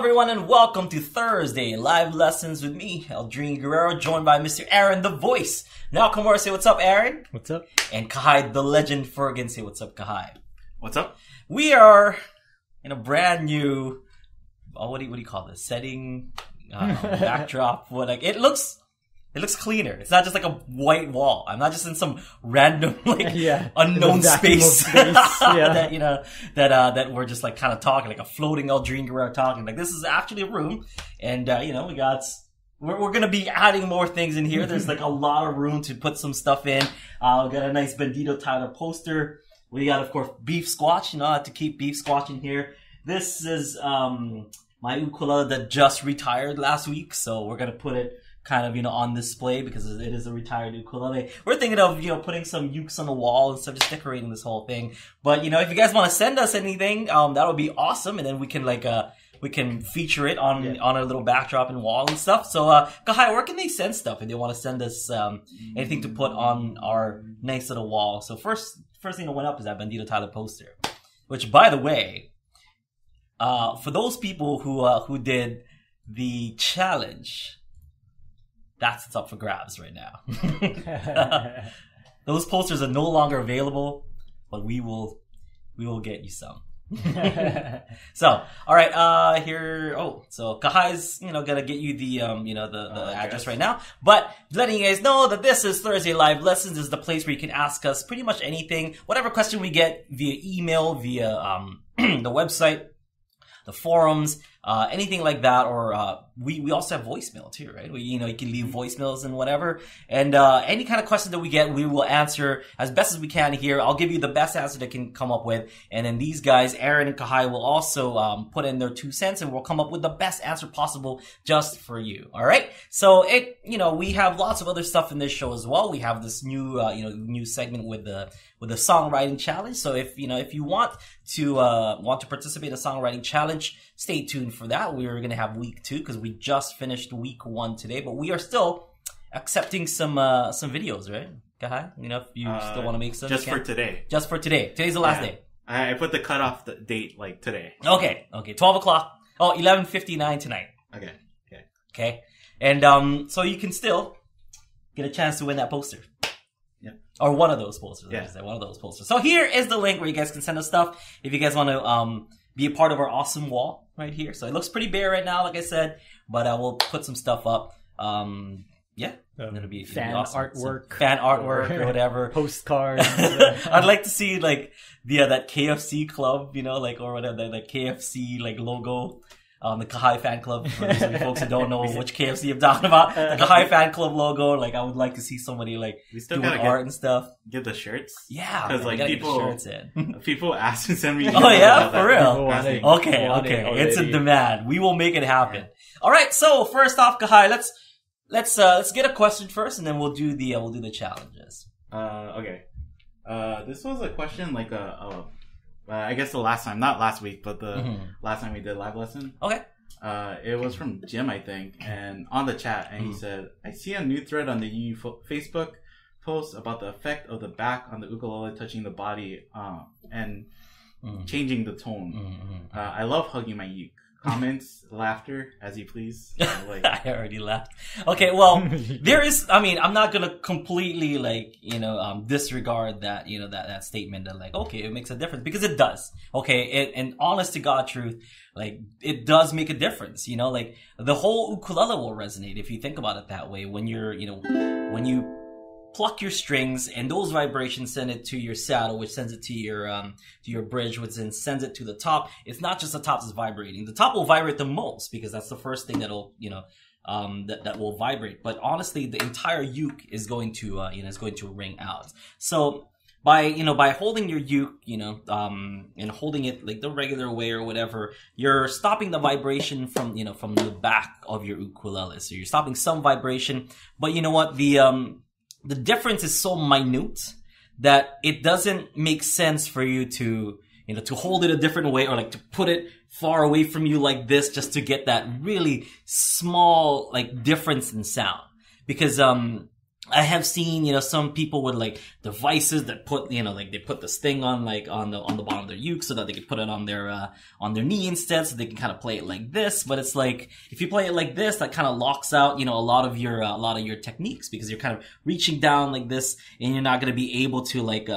everyone, and welcome to Thursday Live Lessons with me, Aldrine Guerrero, joined by Mr. Aaron, the voice. Now, Kamora, say what's up, Aaron. What's up? And Kahai, the legend Fergan, say what's up, Kahai. What's up? We are in a brand new, what do you call this? Setting, backdrop. It looks cleaner. It's not just like a white wall. I'm not just in some random unknown space that we're just like kind of talking, like a floating Aldrine Guerrero talking. Like, this is actually a room, and we're gonna be adding more things in here. There's like a lot of room to put some stuff in. We got a nice Bendito Tyler poster. We got, of course, Beef Squatch. I have to keep Beef Squatch in here. This is my ukulele that just retired last week, so we're gonna put it kind of, on display because it is a retired ukulele. We're thinking of, putting some ukes on the wall and stuff, just decorating this whole thing. But, if you guys want to send us anything, that would be awesome. And then we can we can feature it on our little backdrop and wall and stuff. So, Kahai, where can they send stuff if they want to send us, anything to put on our nice little wall? So first thing that went up is that Bendito Tyler poster, which, by the way, for those people who did the challenge, that's what's up for grabs right now. Those posters are no longer available, but we will get you some. So, all right, here. Oh, so Kahai's, gonna get you the address right now. But letting you guys know that this is Thursday Live Lessons. This is the place where you can ask us pretty much anything, whatever question we get via email, via the website, the forums, anything like that, or we also have voicemail too, right? You can leave voicemails and whatever, and any kind of question that we get, we will answer as best as we can here. I'll give you the best answer that can come up with, and then these guys, Aaron and Kahai, will also put in their 2 cents, and we'll come up with the best answer possible just for you. All right? So we have lots of other stuff in this show as well. We have this new new segment with the songwriting challenge. So if you want to participate in a songwriting challenge, stay tuned for that. We're going to have week 2 because we just finished week 1 today, but we are still accepting some videos, right? Kahai, if you still want to make some. Just for today. Just for today. Today's the last day. I put the cutoff date like today. Okay. 12 o'clock. Oh, 11:59 tonight. Okay. And so you can still get a chance to win that poster. Yep. Or one of those posters. One of those posters. So here is the link where you guys can send us stuff if you guys want to be a part of our awesome wall right here. So it looks pretty bare right now, like I said, but I will put some stuff up. It'll be fan awesome. artwork or whatever. Postcards. I'd like to see like that KFC club, or whatever, that KFC logo. The Kahai fan club, for those of you folks who don't know which KFC I'm talking about, the Kahai fan club logo, I would like to see somebody we still doing art and stuff. Get the shirts? Yeah. Because people ask and send me. Oh yeah, for real? Okay. It's a demand. We will make it happen. Yeah. Alright, so first off, Kahai, let's get a question first and then we'll do the challenges. Okay. This was a question I guess the last time, not last week, but the last time we did live lesson. Okay. It was from Jim, I think, and on the chat, and he said, I see a new thread on the UU Facebook post about the effect of the back on the ukulele touching the body and changing the tone. I love hugging my uke. Comments, laughter, as you please. I already laughed. Okay, well, there is, I'm not gonna completely, disregard that, that statement that, okay, it makes a difference, because it does. Okay, and honest to God truth, it does make a difference, the whole ukulele will resonate if you think about it that way. When you're, when you pluck your strings and those vibrations send it to your saddle, which sends it to your bridge, which then sends it to the top. It's not just the top that's vibrating. The top will vibrate the most because that's the first thing that'll that will vibrate. But honestly, the entire uke is going to is going to ring out. So by holding your uke, and holding it like the regular way or whatever, you're stopping the vibration from from the back of your ukulele. So you're stopping some vibration, but you know what, the difference is so minute that it doesn't make sense for you to hold it a different way or to put it far away from you like this just to get that really small difference in sound. Because I have seen, some people with like devices that put, like they put this thing on like on the bottom of their uke so that they can put it on their knee instead, so they can kind of play it like this. But it's like, if you play it like this, that kind of locks out, a lot of your techniques, because you're kind of reaching down like this, and you're not going to be able to like,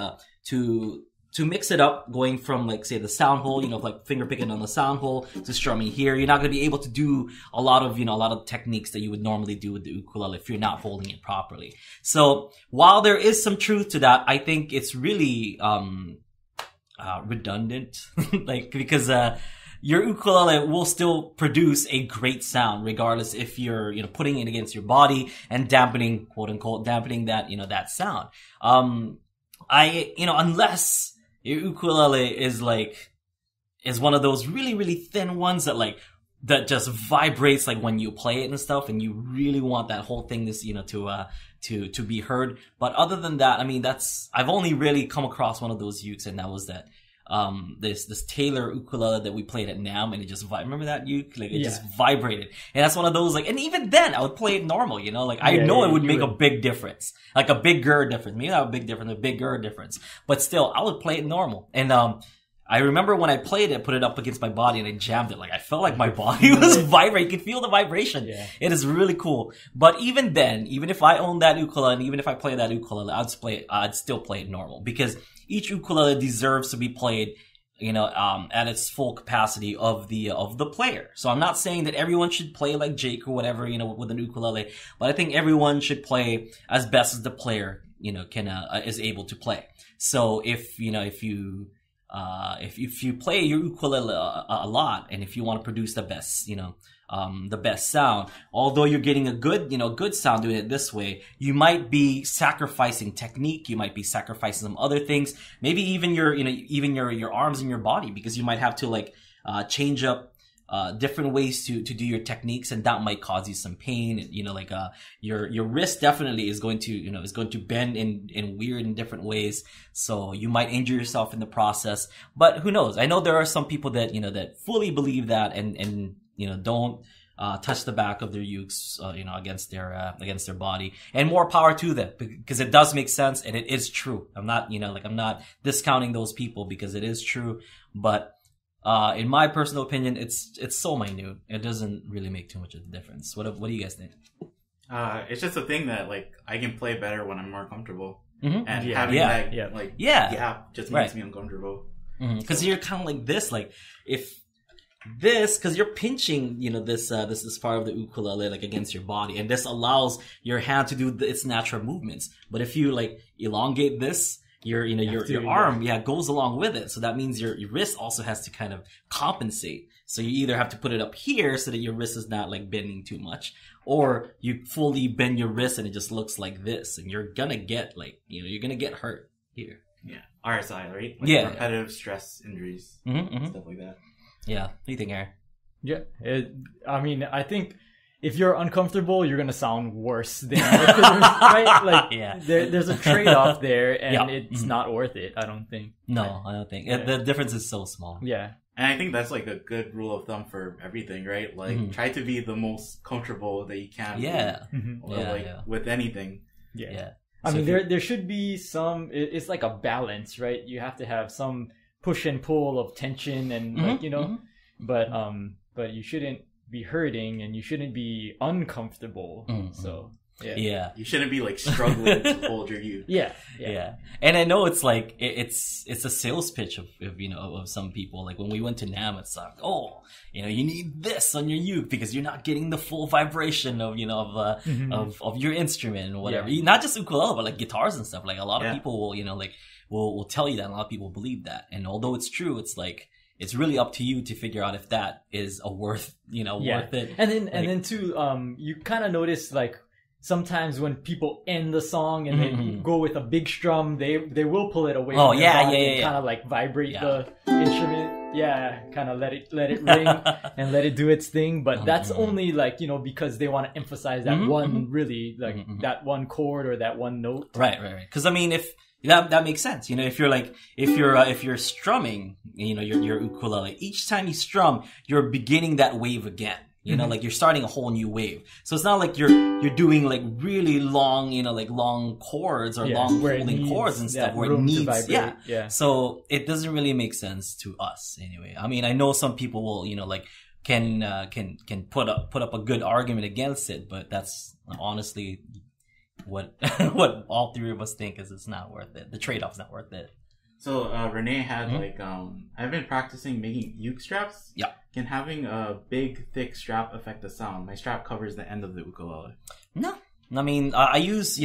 to mix it up, going from like, say, the sound hole, like finger picking on the sound hole to strumming here. You're not going to be able to do a lot of techniques that you would normally do with the ukulele if you're not holding it properly. So while there is some truth to that, I think it's really, redundant, like, because, your ukulele will still produce a great sound regardless if you're, putting it against your body and dampening, quote unquote, dampening that, that sound. Unless your ukulele is one of those really, really thin ones that just vibrates like when you play it and stuff, and you really want that whole thing to be heard. But other than that, I mean, I've only really come across one of those ukes, and that was that this Taylor ukulele that we played at NAMM, and it just remember that uke? Like, it just vibrated. And that's one of those, like, and even then I would play it normal, like, I know it would make a big difference. Like a bigger difference. Maybe not a big difference, a bigger difference. But still, I would play it normal. And I remember when I played it, put it up against my body and I jammed it. Like, I felt like my body was vibrating. You could feel the vibration. Yeah. It is really cool. But even then, even if I owned that ukulele, and even if I played that ukulele, I'd still play it normal, because each ukulele deserves to be played, at its full capacity of the player. So I'm not saying that everyone should play like Jake or whatever, with an ukulele, but I think everyone should play as best as the player, is able to play. So if you play your ukulele a lot, and if you want to produce the best, the best sound, although you're getting a good sound doing it this way, you might be sacrificing technique. You might be sacrificing some other things. Maybe even your arms and your body, because you might have to change up different ways to do your techniques, and that might cause you some pain. Your wrist definitely is going to bend in weird and different ways, so you might injure yourself in the process. But who knows? I know there are some people that that fully believe that and don't touch the back of their ukes against their body, and more power to them, because it does make sense and it is true. I'm not I'm not discounting those people, because it is true, but in my personal opinion, it's so minute. It doesn't really make too much of a difference. What do you guys think? It's just a thing that I can play better when I'm more comfortable, and having that gap just makes me uncomfortable. Because you're kind of like this, like if this, because you're pinching, this part of the ukulele against your body, and this allows your hand to do its natural movements. But if you elongate this, your arm goes along with it. So that means your wrist also has to kind of compensate. So you either have to put it up here so that your wrist is not bending too much, or you fully bend your wrist and it just looks like this, and you're gonna get you're gonna get hurt here. Yeah, RSI, right? Repetitive stress injuries, stuff like that. Yeah. What do you think, Aaron? Yeah. I think if you're uncomfortable, you're going to sound worse than right? There's a trade-off there, and it's not worth it, I don't think. No, I don't think. The difference is so small. Yeah. And I think that's a good rule of thumb for everything, right? Try to be the most comfortable that you can. Yeah. With anything. Yeah. I mean, there should be some, it's like a balance, right? You have to have some push and pull of tension and but you shouldn't be hurting, and you shouldn't be uncomfortable. So you shouldn't be struggling to hold your uke. Yeah. And I know it's it's a sales pitch of some people. When we went to NAMM, it's you need this on your uke because you're not getting the full vibration of of your instrument and whatever. Not just ukulele, but guitars and stuff. A lot of people will will tell you that, and a lot of people believe that. And although it's true, it's it's really up to you to figure out if that is worth it. And then too, you kind of notice sometimes when people end the song and they go with a big strum, they will pull it away. From kind of vibrate the instrument. Yeah, kind of let it ring and let it do its thing. But that's only because they want to emphasize that one really that one chord or that one note. Right. Because if that makes sense. If you're strumming, your ukulele, each time you strum, you're beginning that wave again. You know, like you're starting a whole new wave. So it's not like you're doing like really long, you know, like long chords or long holding chords and stuff where it needs, So it doesn't really make sense to us anyway. I mean, I know some people will, you know, like can put up a good argument against it, but that's honestly what all three of us think is it's not worth it. The trade-off's not worth it. So Renee had I've been practicing making uke straps. Yeah. Can having a big thick strap affect the sound? My strap covers the end of the ukulele. No. I mean, I use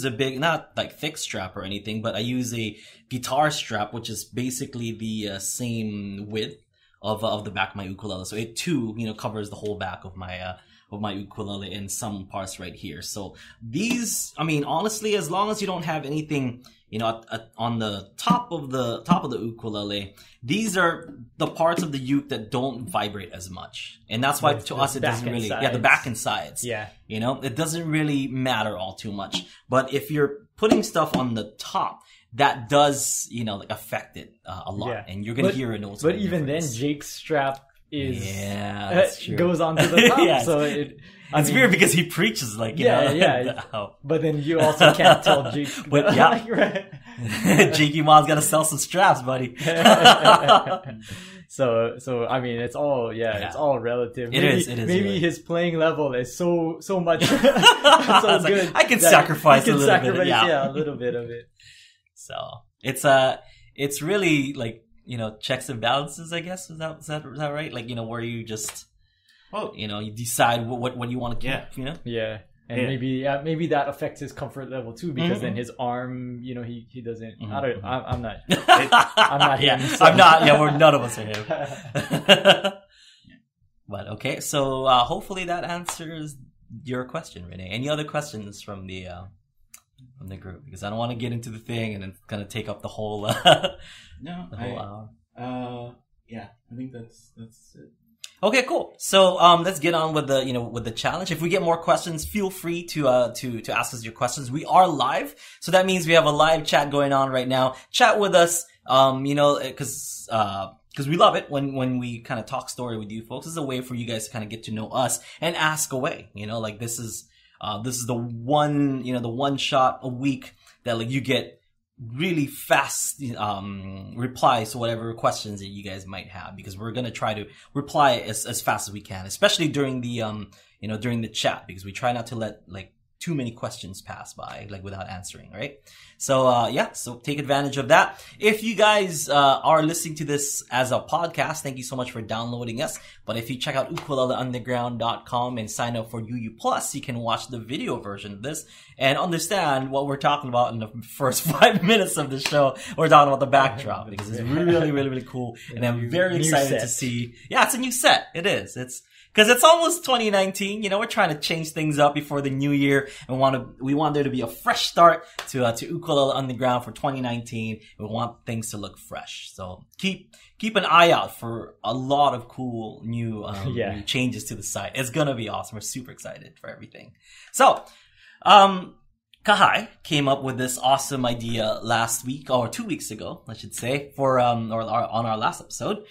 a big, not like thick strap or anything, but I use a guitar strap, which is basically the same width of the back of my ukulele. So it too, you know, covers the whole back of my ukulele in some parts right here. So these, I mean, honestly, as long as you don't have anything, you know, on the top of the ukulele, these are the parts of the uke that don't vibrate as much, and that's why to us it doesn't really, the back and sides, you know, it doesn't really matter all too much. But if you're putting stuff on the top, that does, you know, like affect it a lot, and you're gonna hear a noticeable But even difference. then, Jake's strap is that's true. goes onto the top, so it's weird because he preaches like, you know. But then you also can't tell Jake. But Jakey Ma's gotta sell some straps, buddy. So I mean, it's all it's all relative. It is. Maybe really. his playing level is so much so good. I can sacrifice a little bit. A little bit of it. So it's really like, you know, checks and balances, I guess. Is that right? Like, you know, where you just, you know, you decide what you want to keep, you know? Yeah. And maybe that affects his comfort level too, because then his arm, you know, he doesn't, I'm not him. So. I'm not, none of us are him. But okay, so hopefully that answers your question, Renee. Any other questions from the group? Because I don't want to get into the thing and then kind of take up the whole hour. Yeah, I think that's it. Okay, cool. So let's get on with the challenge. If we get more questions, feel free to ask us your questions. We are live, so that means we have a live chat going on right now. Chat with us, you know, because we love it when we kind of talk story with you folks. This is a way for you guys to kind of get to know us and ask away. You know, like this is the one shot a week that like you get really fast replies to whatever questions that you guys might have, because we're gonna try to reply as fast as we can, especially during the during the chat, because we try not to let like too many questions pass by like without answering, right? So so take advantage of that. If you guys are listening to this as a podcast, thank you so much for downloading us. But if you check out ukuleleunderground.com and sign up for UU Plus, you can watch the video version of this and understand what we're talking about in the first 5 minutes of the show. We're talking about the backdrop, because it's really, really, really cool. And I'm very excited to see. Yeah, it's a new set. It is. It's because it's almost 2019. You know, we're trying to change things up before the new year, and we want there to be a fresh start to Ukulele Underground for 2019. We want things to look fresh. So keep an eye out for a lot of cool new changes to the site. It's gonna be awesome. We're super excited for everything. So, Kahai came up with this awesome idea last week, or 2 weeks ago, I should say, for on our last episode.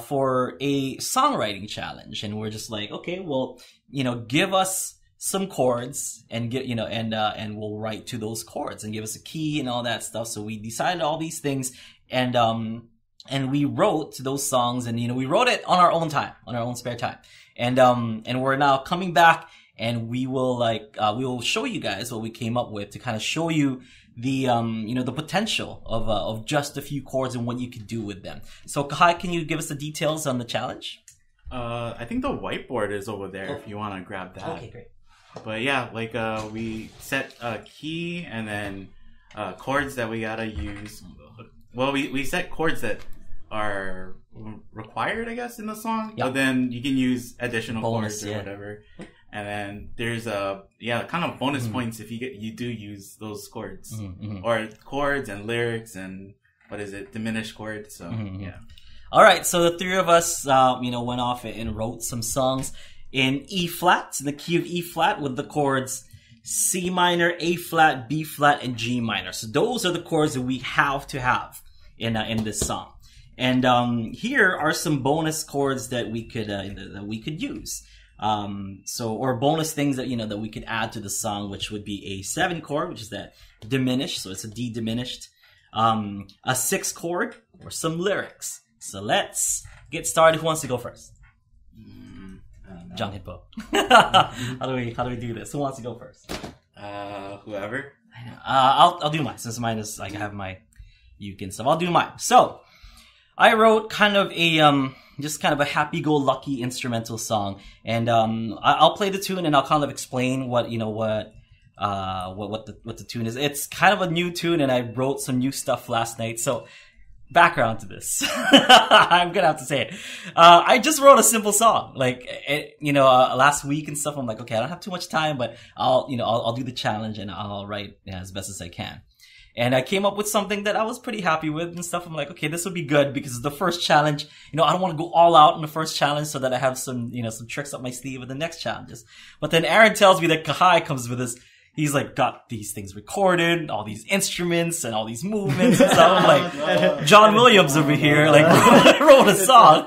For a songwriting challenge, and we're just like, okay, well, you know, give us some chords and and we'll write to those chords, and give us a key and all that stuff. So we decided all these things, and we wrote those songs, and we wrote it on our own time, on our own spare time, and we're now coming back, and we will show you guys what we came up with to kind of show you the the potential of just a few chords and what you could do with them. So Kahai, can you give us the details on the challenge? I think the whiteboard is over there if you want to grab that. Okay, great. But yeah, like we set a key and then chords that we gotta use. Well, we set chords that are required, I guess, in the song. Yep. But then you can use additional chords or whatever. And then there's kind of bonus points if you do use those chords, or chords and lyrics and diminished chords. So All right, so the three of us went off and wrote some songs in E flat, in the key of E flat, with the chords C minor, A flat, B flat, and G minor. So those are the chords that we have to have in this song. And here are some bonus chords that we could use. Or bonus things that, that we could add to the song, which would be a 7 chord, which is that diminished. So it's a D diminished. A 6 chord or some lyrics. So let's get started. Who wants to go first? John Hippo. How do we do this? Who wants to go first? Whoever. I know. I'll do mine since mine is like I have my uke and stuff. I'll do mine. So I wrote kind of a just kind of a happy-go-lucky instrumental song, and I'll play the tune and I'll kind of explain what the tune is. It's kind of a new tune, and I wrote some new stuff last night. So background to this, I'm gonna have to say it. I just wrote a simple song, like last week and stuff. I'm like, okay, I don't have too much time, but I'll do the challenge and I'll write as best as I can. And I came up with something that I was pretty happy with and stuff. I'm like, okay, this would be good because it's the first challenge. I don't want to go all out in the first challenge so that I have some tricks up my sleeve with the next challenges. But then Aaron tells me that Kahai comes with this. He's like got these things recorded, all these instruments and all these movements and stuff. I'm like, John Williams over here, like wrote a song.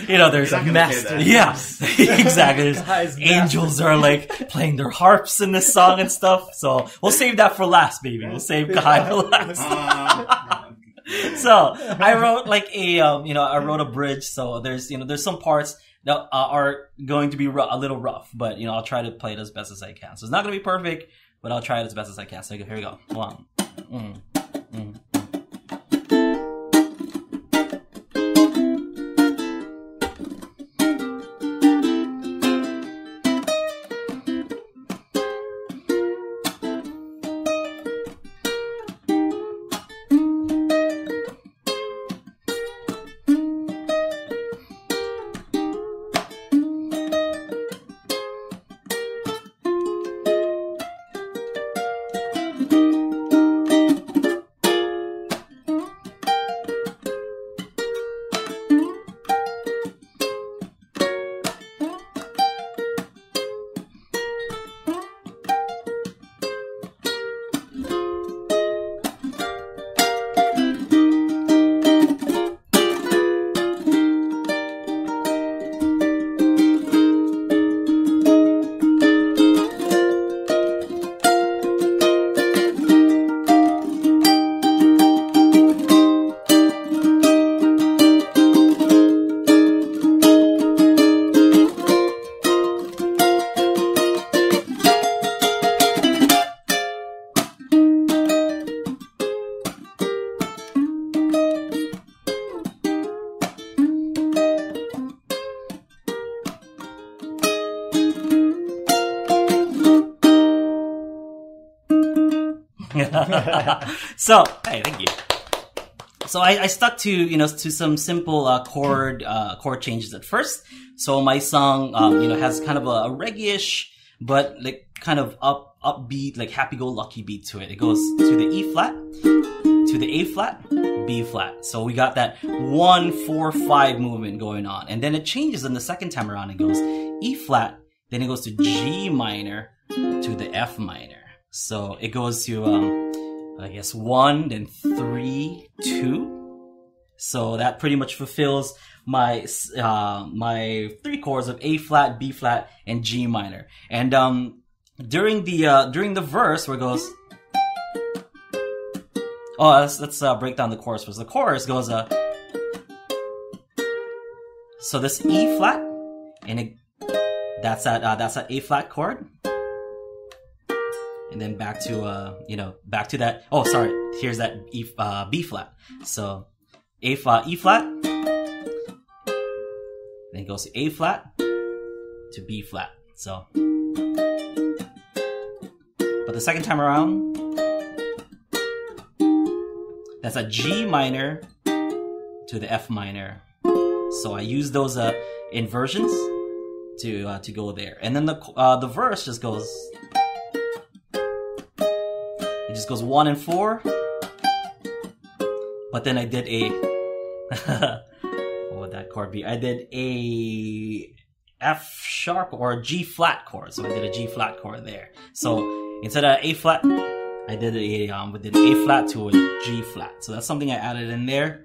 There's a master. Yeah, exactly. There's angels are like playing their harps in this song and stuff. So we'll save that for last, baby. We'll save Kahai for last. So I wrote like I wrote a bridge. So there's some parts that are going to be a little rough, but I'll try to play it as best as I can. So it's not going to be perfect, but I'll try it as best as I can. So here we go. 1. So, hey, thank you. So I stuck to some simple chord changes at first. So my song has kind of a reggae-ish, but like kind of upbeat, like happy-go-lucky beat to it. It goes to the E flat, to the A flat, B flat. So we got that 1-4-5 movement going on, and then it changes in the second time around. It goes E flat, then it goes to G minor, to the F minor. So it goes to I guess 1, then 3, 2. So that pretty much fulfills my my 3 chords of A flat, B flat, and G minor. And during the verse where it goes, let's break down the chorus first. The chorus goes so this E flat, and that's that A flat chord. And then back to that. Oh, sorry. Here's that B flat. So A flat, E flat. Then it goes to A flat to B flat. So, but the second time around, that's a G minor to the F minor. So I use those inversions to go there, and then the verse just goes. It just goes 1 and 4, but then I did a what would that chord be? I did a F sharp or a G flat chord, so I did a G flat chord there. So instead of A flat, I did an A flat to a G flat. So that's something I added in there.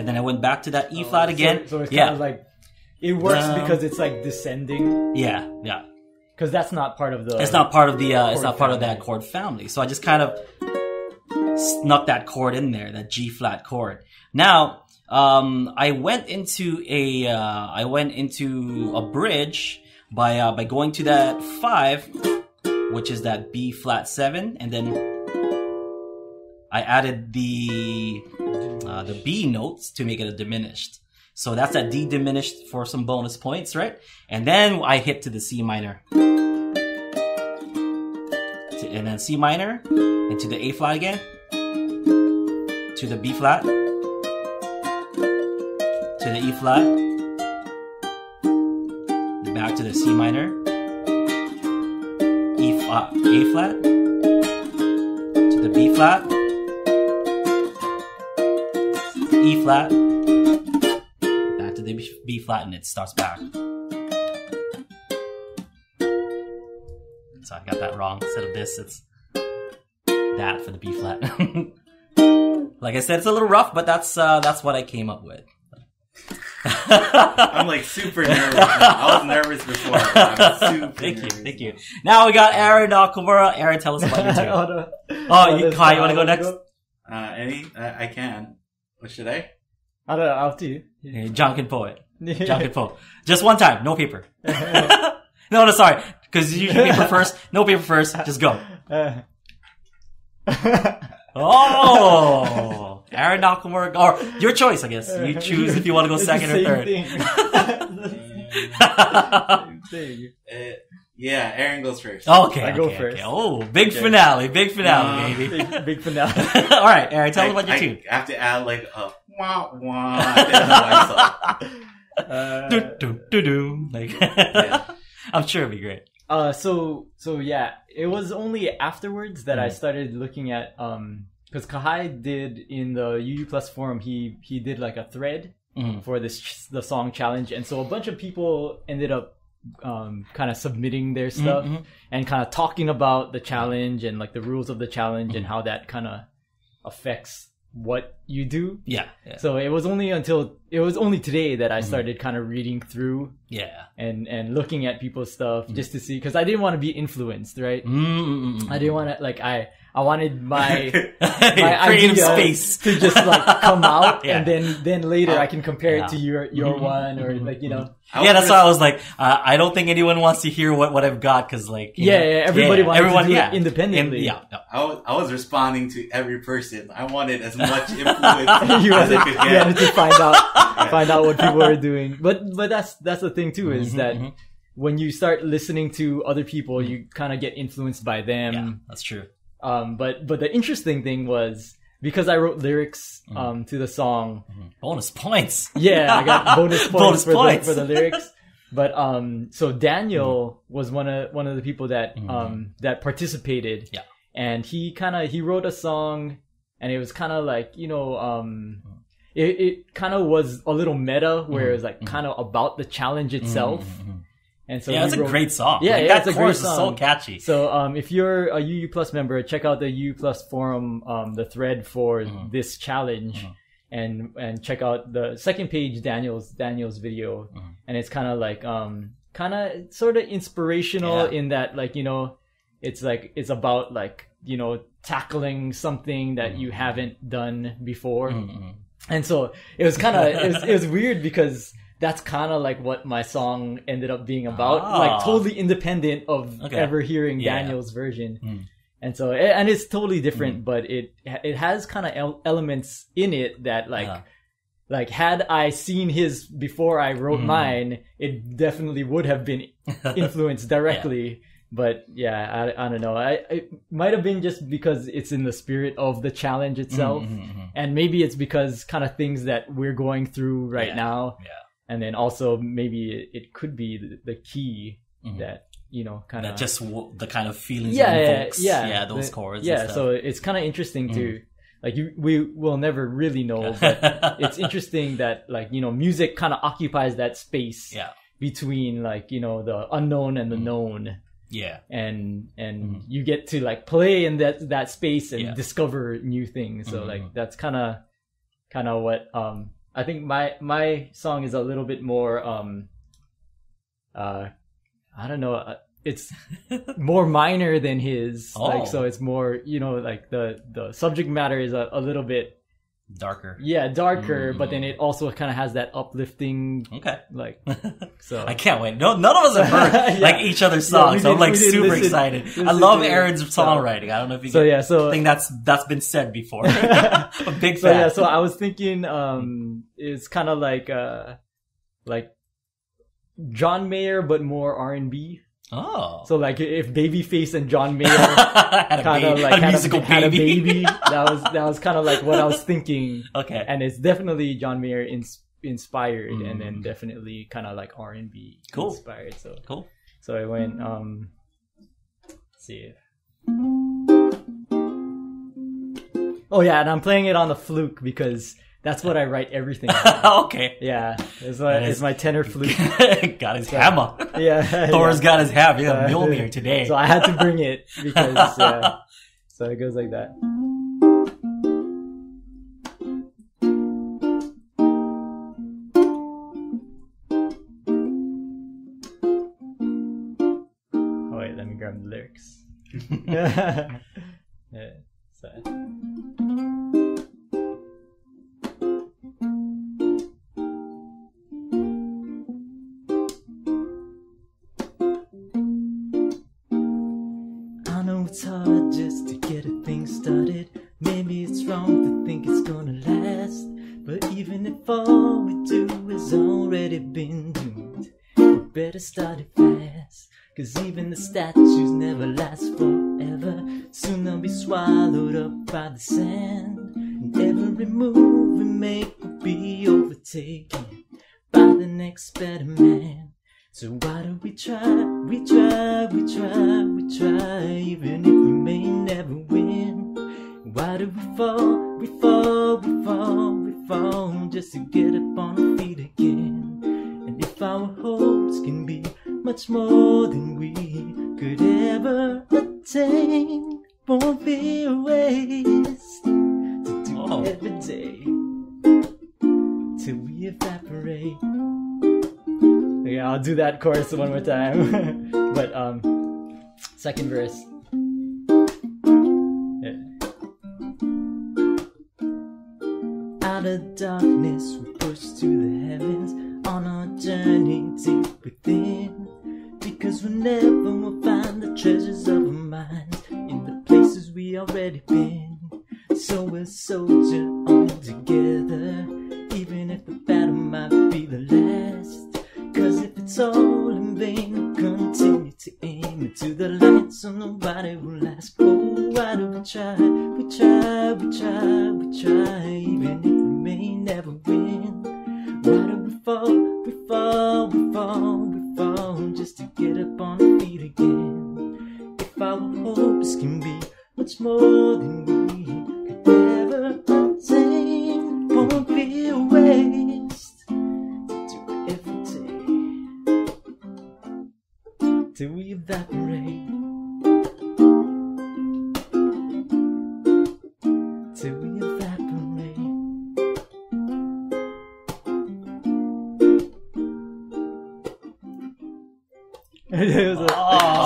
and then I went back to that E flat again. So it's kind of like it works because it's like descending. Yeah. Because that's not part of the. It's not part of the. It's not part of that chord family. So I just kind of snuck that chord in there, that G flat chord. Now, I went into a bridge by going to that 5, which is that B flat 7, and then I added the B notes to make it a diminished. So that's that D diminished for some bonus points, right? And then I hit to the C minor. And then C minor, and to the A flat again, to the B flat, to the E flat, back to the C minor, A flat, to the B flat, E flat, back to the B flat, and it starts back. So I got that wrong. Instead of this, it's that for the B flat. Like I said, it's a little rough, but that's what I came up with. I'm like super nervous now. I was nervous before. I'm super Thank you. Now we got Aaron Nakamura. Aaron, tell us about your tune. Kahai, you want to go next? I can. What should I? I don't know. I'll do you. Hey, John can pull it. John can pull. Just one time. No paper. No, sorry. Because usually paper first. No paper first. Just go. Oh! Aaron Nakamura. Or your choice, I guess. You choose if you want to go second or third. Yeah, Aaron goes first. Okay. I go first. Okay. Oh, big finale, baby. Big finale. All right, Aaron, tell me about your tune. I have to add like a wah wah. I didn't know do. Like, yeah. I'm sure it'll be great. So yeah, it was only afterwards that I started looking at because Kahai did in the UU Plus forum, he did like a thread for the song challenge, and so a bunch of people ended up kind of submitting their stuff and kind of talking about the challenge and like the rules of the challenge and how that kind of affects what you do. Yeah. So it was only today that I started kind of reading through and looking at people's stuff just to see, because I didn't want to be influenced, right? I didn't want to, like, I wanted my creative idea space to just like come out and then later I can compare it to your one, or like, you know. That's why I was like, I don't think anyone wants to hear what I've got, because like everybody wants to do it independly. I was responding to every person. I wanted as much influence as I could get. You wanted to find out what people are doing. But that's the thing too, is that when you start listening to other people, you kind of get influenced by them. Yeah, that's true. But the interesting thing was, because I wrote lyrics to the song. Bonus points. Yeah, I got bonus points for the lyrics. But so Daniel was one of the people that that participated. Yeah. And he wrote a song, and it was kind of like, you know, it kind of was a little meta, where it was like kind of about the challenge itself. And so it's a great song. Yeah, like, that it's a great great song. Is so catchy. So if you're a UU Plus member, check out the UU Plus forum, the thread for this challenge, and check out the second page, Daniel's video, and it's kind of like sort of inspirational in that, like, you know, it's about like, you know, tackling something that you haven't done before, and so it was kind of it was weird, because that's kind of like what my song ended up being about, like totally independent of ever hearing Daniel's version. And so, and it's totally different, but it has kind of elements in it that like had I seen his before I wrote mine, it definitely would have been influenced directly. But yeah, I don't know. It might have been just because it's in the spirit of the challenge itself, and maybe it's because kind of things that we're going through right now. Yeah. And then also maybe it could be the key that, you know, kind of just the kind of feelings it invokes. Those chords. Yeah, so it's kind of interesting to, like, we will never really know, but it's interesting that, like, you know, music kind of occupies that space between, like, you know, the unknown and the known. Yeah. And you get to, like, play in that space and discover new things. So like that's kind of what I think my song is a little bit more I don't know, it's more minor than his. Like, so it's more, you know, like the subject matter is a little bit darker. Yeah, darker, but then it also kind of has that uplifting. Okay. Like, so I can't wait. No, none of us have heard like each other's songs. So I'm like super excited. I love Aaron's songwriting. I don't know if you think that's been said before. A big fan. So yeah, so I was thinking it's kind of like John Mayer but more R&B. Oh. So like if Babyface and John Mayer kind of like had a baby, that was kind of like what I was thinking. Okay. And it's definitely John Mayer inspired, and then definitely kind of like R&B inspired. So cool. So I went let's see. Oh yeah, and I'm playing it on the fluke because that's what I write everything on. Okay. Yeah. It's my tenor flute. Got his hammer. Yeah. Thor's got his hammer. He's a Mjolnir today. So I had to bring it because, so it goes like that. Oh wait, let me grab the lyrics. Yeah. So. It's hard just to get a thing started. Maybe it's wrong to think it's gonna last, but even if all we do has already been doomed, we better start it fast. Cause even the statues never last forever. Soon they'll be swallowed up by the sand, and every move we make will be overtaken by the next better man. So why do we try, even if we may never win? Why do we fall, just to get up on our feet again? And if our hopes can be much more than we could ever attain, won't be a waste to do every day till we evaporate. Yeah, I'll do that chorus one more time. But second verse. Yeah. Out of darkness we push to the heavens on our journey deep within, because whenever we'll find the treasures of our minds in the places we already been. So we'll soldier on together, even if the battle might be the last. Cause if it's all in vain, we'll continue to aim into the light, so nobody will ask, oh, why do we try, even if we may never win? Why do we fall, just to get up on our feet again? If our hopes can be much more than we could ever attain, won't be a waste to do it every day till we evaporate, till we evaporate. It was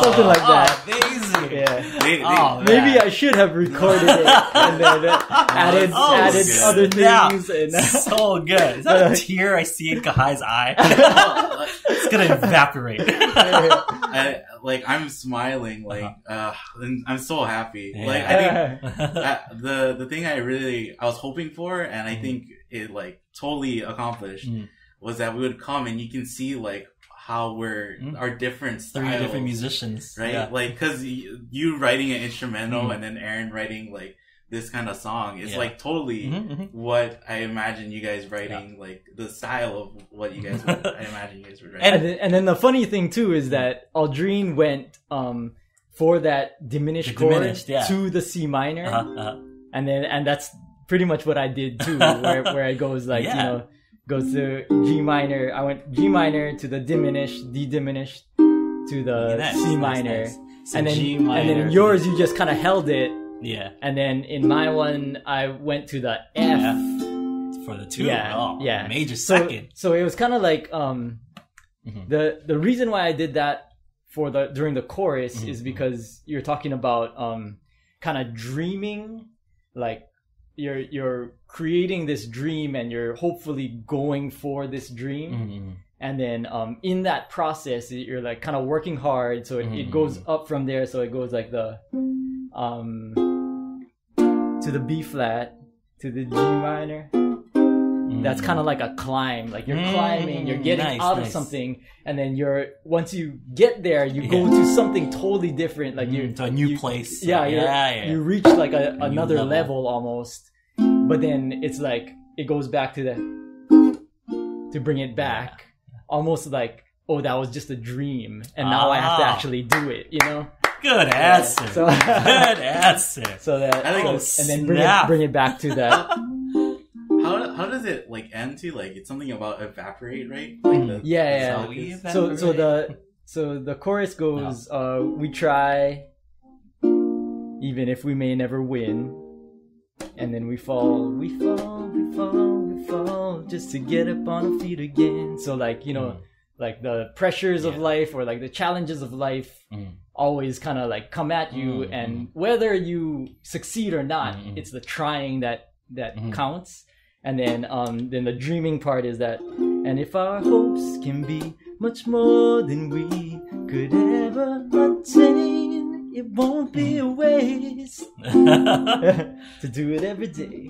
something like that. Amazing. Yeah. Maybe I should have recorded it and then added other things. And so good. Is that a tear I see in Kahai's eye? It's gonna evaporate. I'm smiling. And I'm so happy. Yeah. Like, I think the thing I was hoping for, and I think it totally accomplished, was that we would come and you can see how we're our different styles, 3 different musicians, right? Yeah. Because you writing an instrumental and then Aaron writing this kind of song is totally what I imagine you guys writing, the style of what you guys would, I imagine you guys would write. And then the funny thing too is that Aldrine went for that diminished chord to the C minor, and that's pretty much what I did too, where it goes goes to G minor. I went G minor to the diminished, D diminished to the C minor. Nice. So and then G minor, and then in yours you just kind of held it. Yeah. And then in my one I went to the F for the two. Yeah, major second. So it was kind of like the reason why I did that during the chorus is because you're talking about kind of dreaming, like you're creating this dream and you're hopefully going for this dream. And then in that process, you're like kind of working hard. So it goes up from there. So it goes like to the B flat, to the G minor. That's kind of like a climb. Like you're climbing, you're getting out of something. And then once you get there, you go to something totally different. Like to a new place. You reach like another level almost. But then it's like, it goes back to bring it back. Almost like, oh, that was just a dream, and now I have to actually do it. You know. Good answer. Yeah, so, good answer. So that, and then bring it back to that. How does it like end to like it's something about evaporate, right? Like So the chorus goes, we try, even if we may never win. And then we fall, just to get up on our feet again. So like, you know, like the pressures of life or like the challenges of life always kind of like come at you. And whether you succeed or not, it's the trying that counts. And then the dreaming part is that, and if our hopes can be much more than we could ever attain, it won't be a waste to do it every day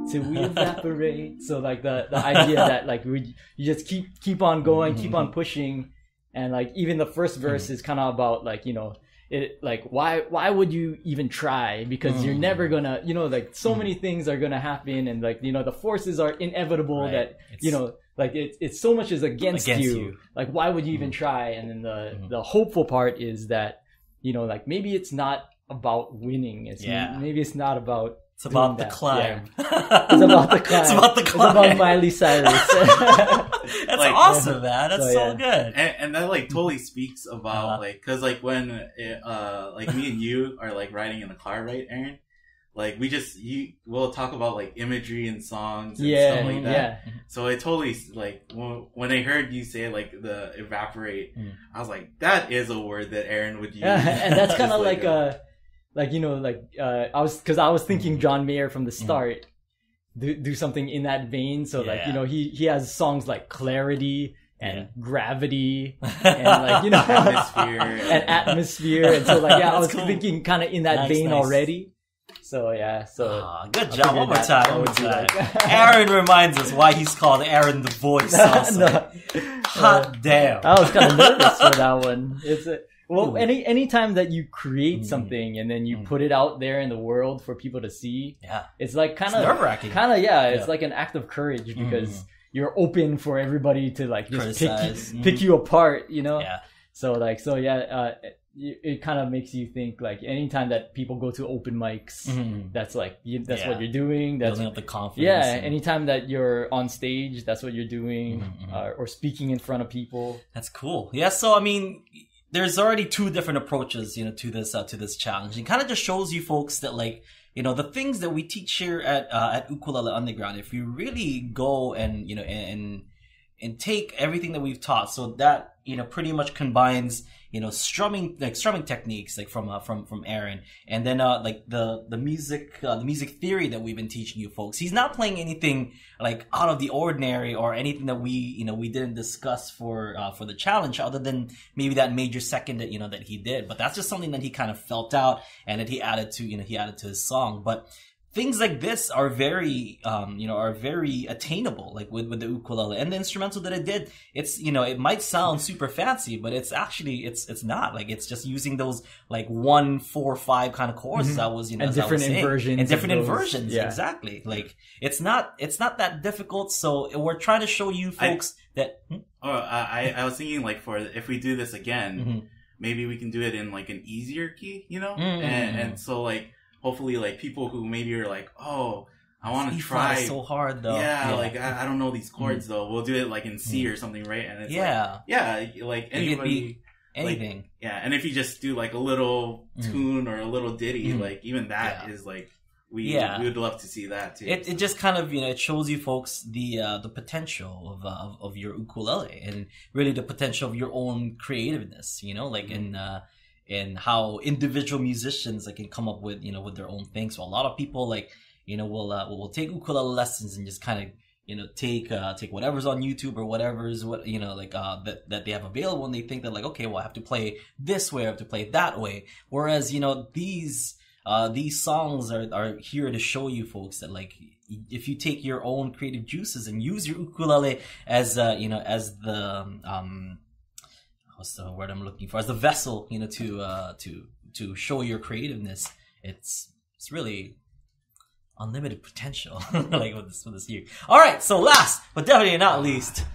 till we evaporate. So like the idea that like you just keep on going, keep on pushing, and like even the first verse is kind of about like, you know, it like why would you even try, because you're never gonna, you know, like so many things are gonna happen, and like, you know, the forces are inevitable, that you know, like it's so much is against you. Like why would you even try? And then the hopeful part is that, you know, like maybe it's not about winning. Maybe it's not about. It's about the climb. Yeah. It's about the climb. It's about the climb. It's about Miley Cyrus. That's like, awesome, man. That's so good. And that like totally speaks about like, cause like when like me and you are like riding in the car, right, Aaron? Like we'll talk about like imagery and songs and stuff like that. Yeah. So it totally like when I heard you say like the evaporate, I was like, that is a word that Aaron would use. And that's kind of like like, you know, like I was thinking John Mayer from the start, do something in that vein. So like, you know, he has songs like Clarity and Gravity and like, you know, Atmosphere. And so like, I was thinking kind of in that vein already. So good job. One more time. Aaron reminds us why he's called Aaron the Voice. Hot damn. I was kind of nervous for that one. Well, any time that you create something and then you put it out there in the world for people to see, it's like kind of nerve-wracking. It's like an act of courage, because you're open for everybody to like just pick you apart, you know? Yeah. It kind of makes you think like anytime that people go to open mics, that's like that's what you're doing. That's building up the confidence. Yeah. Anytime that you're on stage, that's what you're doing, or speaking in front of people. That's cool. Yeah. So I mean, there's already two different approaches, you know, to this challenge. It kind of just shows you folks that, like, you know, the things that we teach here at Ukulele Underground, if you really go and, you know, and take everything that we've taught, so that, you know, pretty much combines, you know, strumming techniques like from Aaron, and then like the music theory that we've been teaching you folks. He's not playing anything like out of the ordinary or anything that we didn't discuss for the challenge, other than maybe that major second that, you know, that he did. But that's just something that he kind of felt out and that he added to his song. But things like this are very, are very attainable, like with the ukulele and the instrumental that it did. It's, you know, it might sound super fancy, but it's actually, it's not. Like, it's just using those like 1, 4, 5 kind of chords that was, you know, and different inversions. And different inversions, exactly. Like, it's not that difficult. So we're trying to show you folks that. I was thinking like if we do this again, maybe we can do it in like an easier key, you know, and so like. Hopefully, like, people who maybe are like, oh, I want to try. So hard, though. Yeah, like, I don't know these chords, though. We'll do it, like, in C or something, right? And it's like anybody. Anything. Like, and if you just do, like, a little tune or a little ditty, like, even that is, like, we would love to see that too. It just kind of, it shows you folks the potential of your ukulele, and really the potential of your own creativeness, like in how individual musicians can come up with with their own things. So a lot of people will take ukulele lessons and just kind of take whatever's on YouTube or whatever's that they have available, and they think that okay, well, I have to play this way, I have to play that way. Whereas these songs are here to show you folks that if you take your own creative juices and use your ukulele as as the what's the word I'm looking for, as the vessel to show your creativeness, it's really unlimited potential with this year. All right, so last but definitely not least,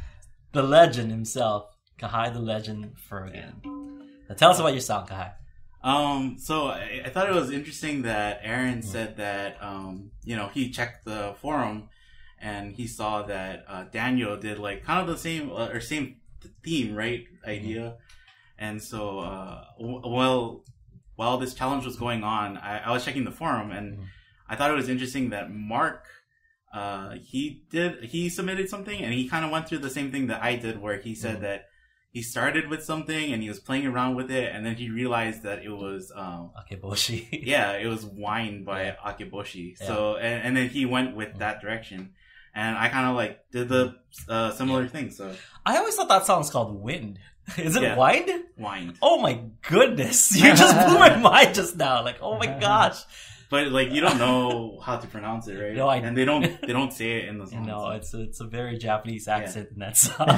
the legend himself, Kahai the Legend Fergan. Now tell us about your song, Kahai. So I thought it was interesting that Aaron said that he checked the forum and he saw that Daniel did kind of the same same theme, right, idea. And so while this challenge was going on, I was checking the forum, and I thought it was interesting that Mark, he submitted something, and he kind of went through the same thing that I did, where he said that he started with something and he was playing around with it, and then he realized that it was Akeboshi. Yeah, it was Wine by Akeboshi. Yeah. So and then he went with that direction, and I kind of did the similar thing. So I always thought that song was called Wind. Is it Wind? Wind. Oh my goodness! You just blew my mind just now. Oh my gosh! But you don't know how to pronounce it, right? No, and they don't say it in the song. No, it's a very Japanese accent in that song.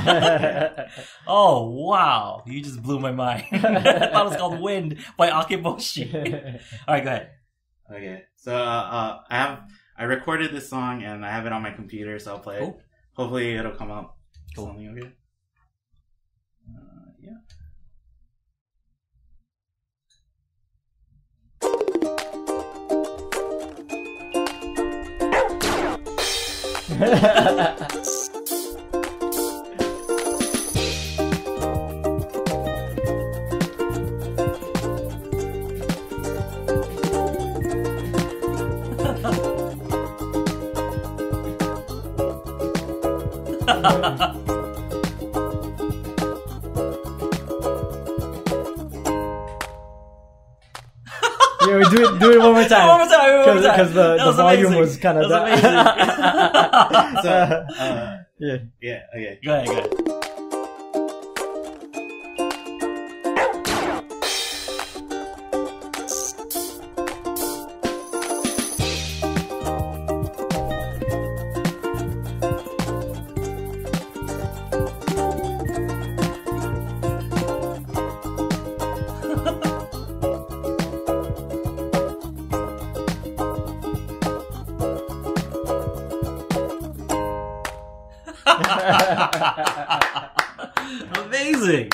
Oh wow! You just blew my mind. I thought it was called Wind by Akeboshi. All right, go ahead. Okay, so I recorded this song and I have it on my computer, so I'll play it. Hopefully it'll come out. Cool. Something okay. Yeah. Yeah, we do it one more time. Because the volume was kind of that. Yeah, okay. Go ahead. Amazing.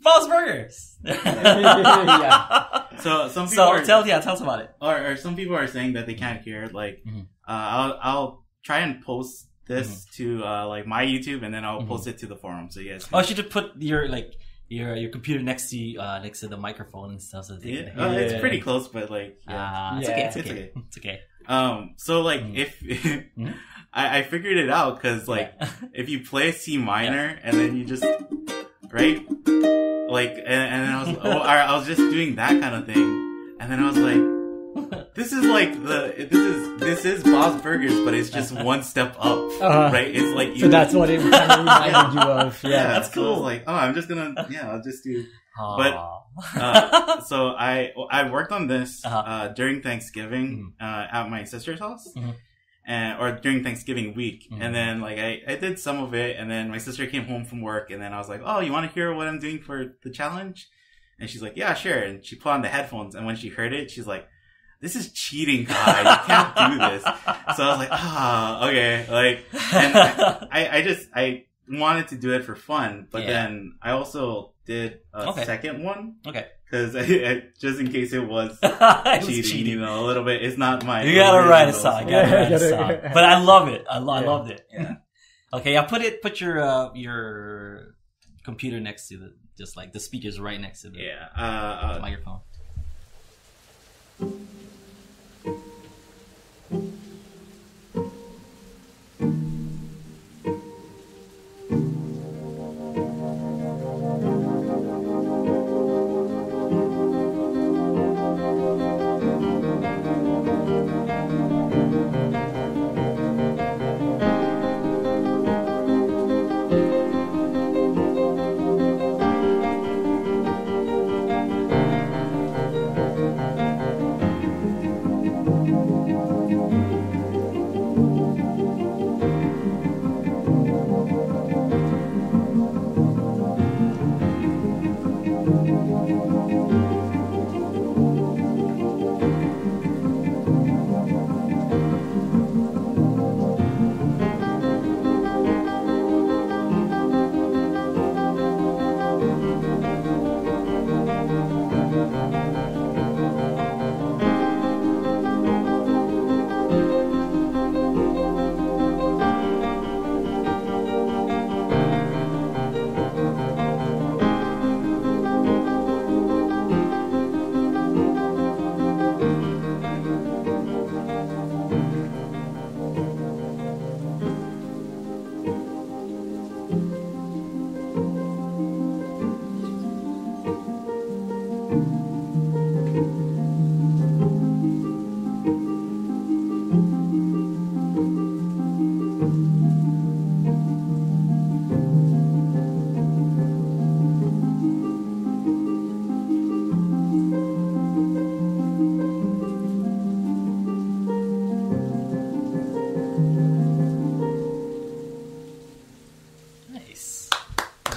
False Burgers. Yeah. So some people tell us about it. Or some people are saying that they can't hear it. I'll try and post this to my YouTube, and then I'll post it to the forum. So yes. Oh, you should put your computer next to the microphone and stuff. So it's pretty close, but it's okay. So if I figured it out, because if you play C minor and then you just right, and then I was just doing that kind of thing, and then I was like, this is Bob's Burgers, but it's just one step up, right? It's so that's what it kind of reminded you of. Yeah, that's cool. So I'm just gonna I'll just do. But so I worked on this during Thanksgiving at my sister's house. Or during Thanksgiving week. And then I did some of it, and then my sister came home from work, and then I was like, oh, you want to hear what I'm doing for the challenge? And she's like, yeah, sure. And she put on the headphones, and when she heard it, she's like, this is cheating, Kai. You can't do this. So I was like, okay. And I wanted to do it for fun, but then I also did a second one. Okay. Because just in case it was cheating, a little bit. It's not my. You gotta write a song. But I love it. I loved it. Yeah. Okay. Put your computer next to the speakers right next to the microphone.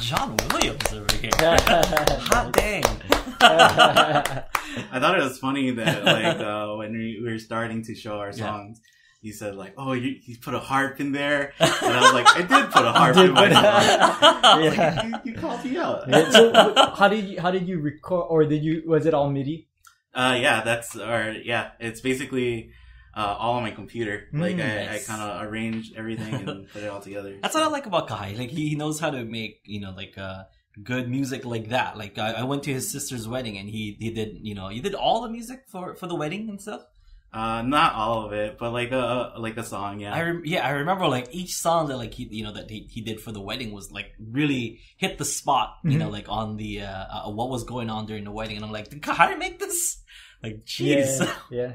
John Williams over here. Hot dang. I thought it was funny that like when we were starting to show our songs, he said like, "Oh, you put a harp in there," and I was like, "I did put a harp in my song." Like, you called me out. So how did you record, or was it all MIDI? It's basically all on my computer. Like I kind of arranged everything and put it all together. That's what I like about Kahai. Like he knows how to make good music like that. Like I went to his sister's wedding and he did all the music for the wedding and stuff. Not all of it, but like a song. Yeah. I remember like each song that like he did for the wedding was like really hit the spot. You know, like on the what was going on during the wedding, and I'm like, did Kahai make this? Like, jeez. Yeah.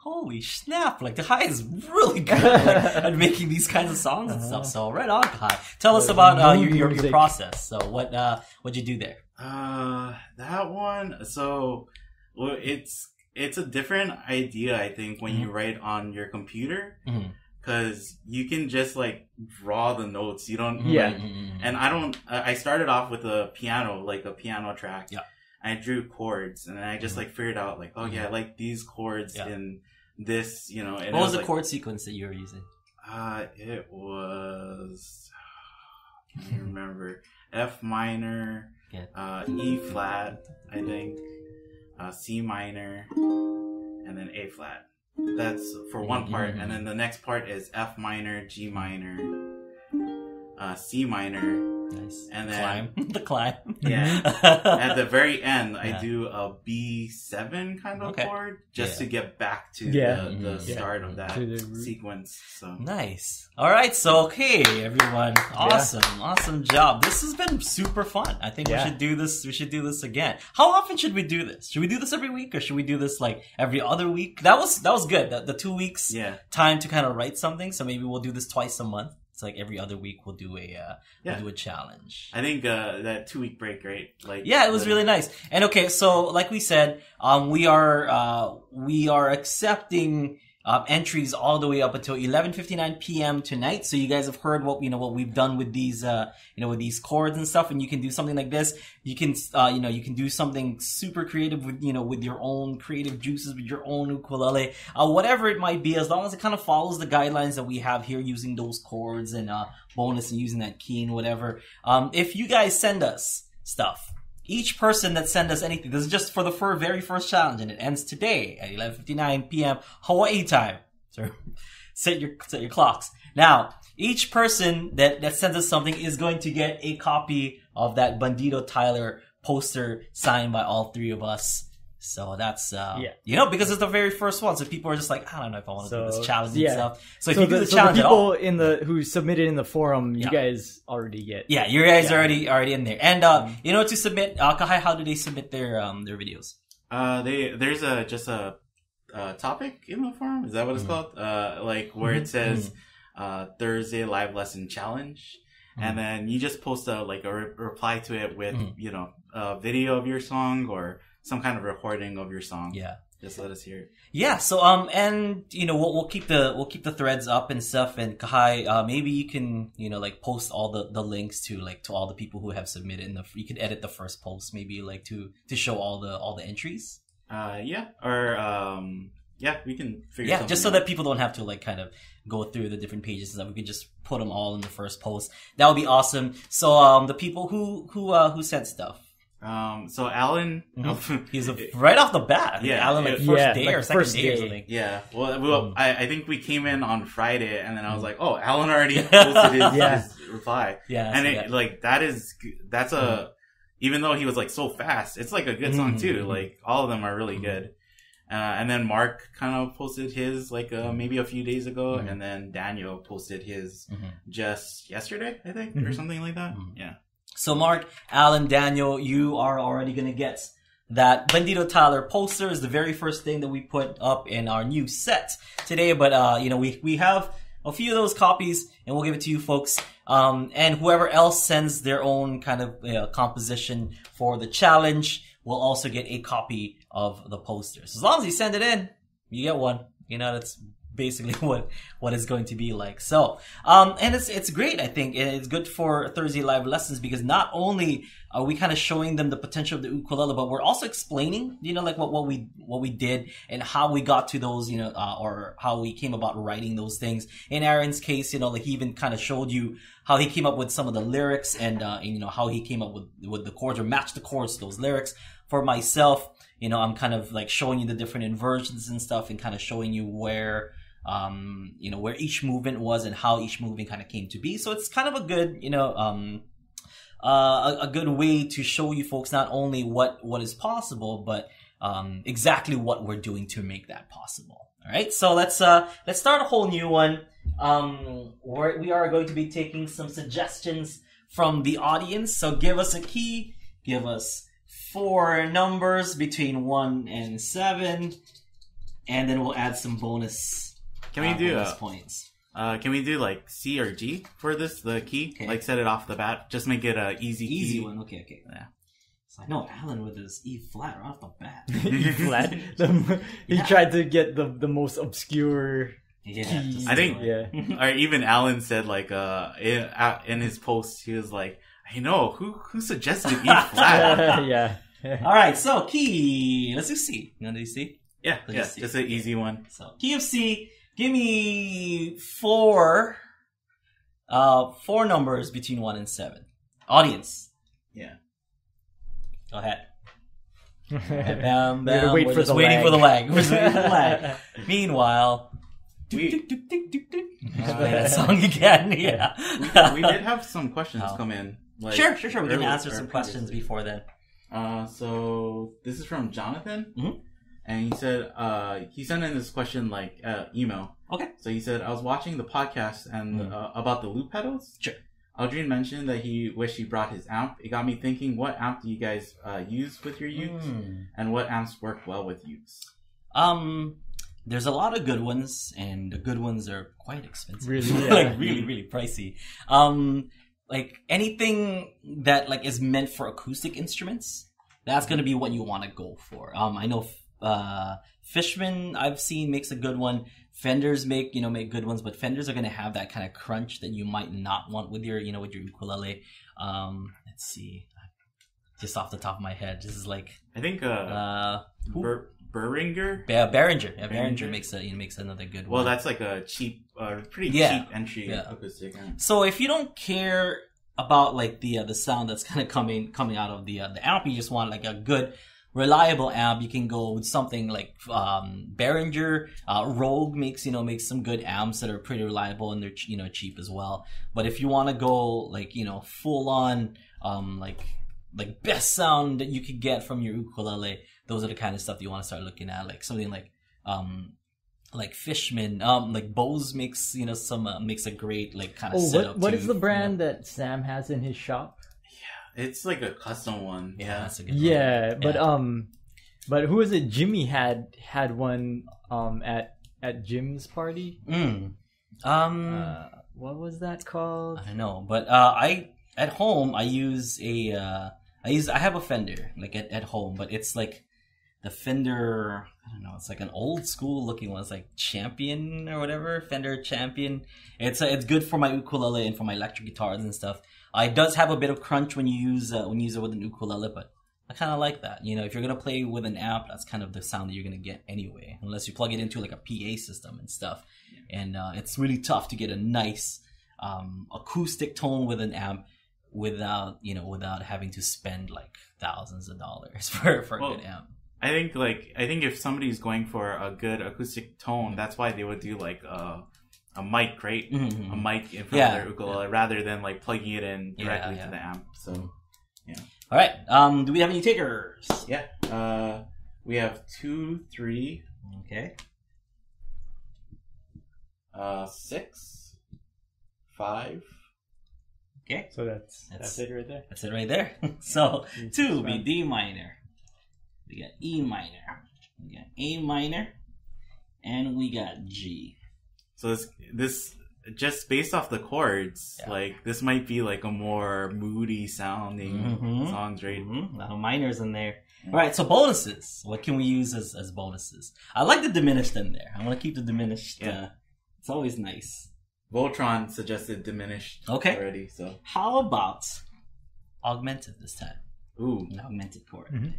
Holy snap! Like Kahai is really good at making these kinds of songs and stuff. So right on, Kahai. Tell us about your process. So what'd you do there? That one. So it's a different idea, I think, when you write on your computer, because you can just like draw the notes. You don't. Yeah. And I started off with a piano track. Yeah. I drew chords, and then I just like figured out like, I like these chords in this, And what was the chord sequence that you were using? It was, I can't remember, F minor, E flat, I think, C minor, and then A flat. That's for one part, and then the next part is F minor, G minor, C minor. Nice. And then the climb. Yeah. At the very end, I do a B7 kind of chord just to get back to the start of that sequence. So nice. All right. So everyone. Awesome job. This has been super fun. I think we should do this. We should do this again. How often should we do this? Should we do this every week, or should we do this like every other week? That was good. The 2 weeks time to kind of write something. So maybe we'll do this twice a month. It's like every other week we'll do a challenge. I think that 2 week break, right? Like it was really nice. And so like we said, we are accepting entries all the way up until 11:59 p.m. tonight. So you guys have heard what we've done with these with these chords and stuff, and you can do something like this. You can you can do something super creative with with your own creative juices, with your own ukulele, whatever it might be, as long as it kind of follows the guidelines that we have here, using those chords and bonus and using that key and whatever. If you guys send us stuff, each person that send us anything, this is just for the very first challenge, and it ends today at 11:59 p.m. Hawaii time. So set your clocks. Now, each person that sends us something is going to get a copy of that Bandito Tyler poster signed by all three of us. So that's because it's the very first one, so people are just like, I don't know if I want to do this challenge and stuff. So if you do the challenge the people at all, who submitted in the forum, you guys already get. Yeah, you guys are already in there. And to submit, Kahai, how do they submit their videos? There's just a topic in the forum. Is that what it's called? Like where it says Thursday live lesson challenge. And then you just post a reply to it with a video of your song or some kind of recording of your song. Yeah. Just let us hear it. Yeah. So and we'll keep the threads up and stuff. And Kahai, maybe you can post all the links to all the people who have submitted. You could edit the first post maybe to show all the entries. We can figure something just so out. That people don't have to kind of go through the different pages and stuff. We could just put them all in the first post. That would be awesome. So the people who sent stuff. So Alan, he's right off the bat. Alan, first day or second day or something. Yeah. Well, I think we came in on Friday, and then I was like, oh, Alan already posted his reply. Yeah. And that's even though he was so fast, it's a good song too. All of them are really good. And then Mark kind of posted his maybe a few days ago, and then Daniel posted his just yesterday, I think, or something like that. Yeah. So Mark, Alan, Daniel, you are already going to get that Bandito Tyler poster. Is the very first thing that we put up in our new set today. But, we have a few of those copies, and we'll give it to you folks. And whoever else sends their own kind of composition for the challenge will also get a copy of the posters. As long as you send it in, you get one. That's basically what it's going to be like. So, and it's great. I think it's good for Thursday live lessons because not only are we kind of showing them the potential of the ukulele, but we're also explaining, like what we did and how we got to those, or how we came about writing those things. In Aaron's case, like he even kind of showed you how he came up with some of the lyrics and how he came up with the chords or matched the chords to those lyrics. For myself, I'm kind of like showing you the different inversions and stuff and kind of showing you where where each movement was and how each movement kind of came to be. So it's kind of a good, a good way to show you folks not only what is possible, but exactly what we're doing to make that possible. All right, so let's start a whole new one. We are going to be taking some suggestions from the audience. So give us a key, give us 4 numbers between 1 and 7, and then we'll add some bonus. Can we do points? Can we do like C or G for this? The key, okay. Like set it off the bat. Just make it a easy key. One. Okay. Yeah. So I know Alan with his E flat right off the bat. E flat. He tried to get the most obscure. Keys. I think. Yeah. Or even Alan said like in his post he was like, I know who suggested E flat. Yeah. All right. So key. Let's do C. You want to do C? Yeah. Just an easy one. So key of C. Give me 4 numbers between 1 and 7. Audience. Yeah. Go ahead. Bam, We're waiting for the lag. We're waiting for the lag. Meanwhile, play that song again. Yeah. We did have some questions come in. Like, sure. We can answer some questions before then. So this is from Jonathan. Mm-hmm. And he said, he sent in this question like email. Okay. So he said, I was watching the podcast and about the loop pedals. Sure. Aldrine mentioned that he wished he brought his amp. It got me thinking, what amp do you guys use with your ukes? And what amps work well with ukes? There's a lot of good ones, and the good ones are quite expensive. Really? Yeah. Like really, really pricey. Like anything that like is meant for acoustic instruments, that's gonna be what you want to go for. I know Fishman I've seen makes a good one. Fenders make good ones, but Fenders are gonna have that kind of crunch that you might not want with your ukulele. Let's see, just off the top of my head, this is like I think Behringer. Yeah, Behringer makes another good one. Well, that's like a pretty cheap entry acoustic amp. So if you don't care about like the sound that's kind of coming out of the amp, you just want like a good reliable amp, you can go with something like Behringer. Rogue makes some good amps that are pretty reliable and they're cheap as well. But if you want to go like full on like best sound that you could get from your ukulele, those are the kind of stuff that you want to start looking at, like something like Fishman. Like Bose makes makes a great like kind of setup. What is the brand that Sam has in his shop? It's like a custom one. Yeah, that's a good one. Yeah, but who is it? Jimmy had one at Jim's party. What was that called? I don't know, but I at home I have a Fender like at home, but it's like the Fender. I don't know. It's like an old school looking one. It's like Champion or whatever, Fender Champion. It's good for my ukulele and for my electric guitars and stuff. It does have a bit of crunch when you use it with an ukulele, but I kind of like that. If you're gonna play with an amp, that's kind of the sound that you're gonna get anyway, unless you plug it into like a PA system and stuff. And it's really tough to get a nice acoustic tone with an amp without having to spend like thousands of dollars for a good amp. I think if somebody's going for a good acoustic tone, that's why they would do like a mic, right? A mic in front of their ukulele rather than like plugging it in directly to the amp. So, yeah. All right. Do we have any takers? Yeah. We have 2, 3. Okay. 6, 5. Okay. So that's it right there. That's it right there. So 2 will be D minor. We got E minor. We got A minor. And we got G. So this just based off the chords, like this might be like a more moody sounding songs, right? No minors in there. All right, so bonuses. What can we use as bonuses? I like the diminished in there. I want to keep the diminished. It's always nice. Voltron suggested diminished already. So how about augmented this time? Ooh, an augmented chord.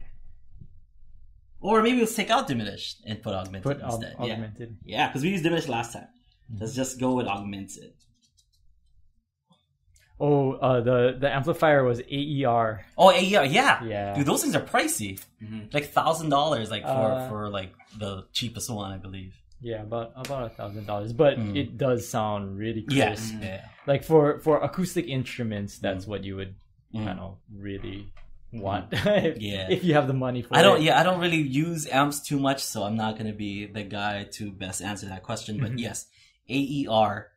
Or maybe let's take out diminished and put augmented instead. Augmented. Yeah, because we used diminished last time. Let's just go with augmented. Oh, the amplifier was AER. Oh, AER, yeah. Yeah. Dude, those things are pricey. Like $1,000, like for like the cheapest one, I believe. Yeah, about $1,000. But it does sound really crisp. Yes. Yeah. Like for acoustic instruments, that's what you would kind of really want. If you have the money for it. I don't really use amps too much, so I'm not gonna be the guy to best answer that question. But yes, AER,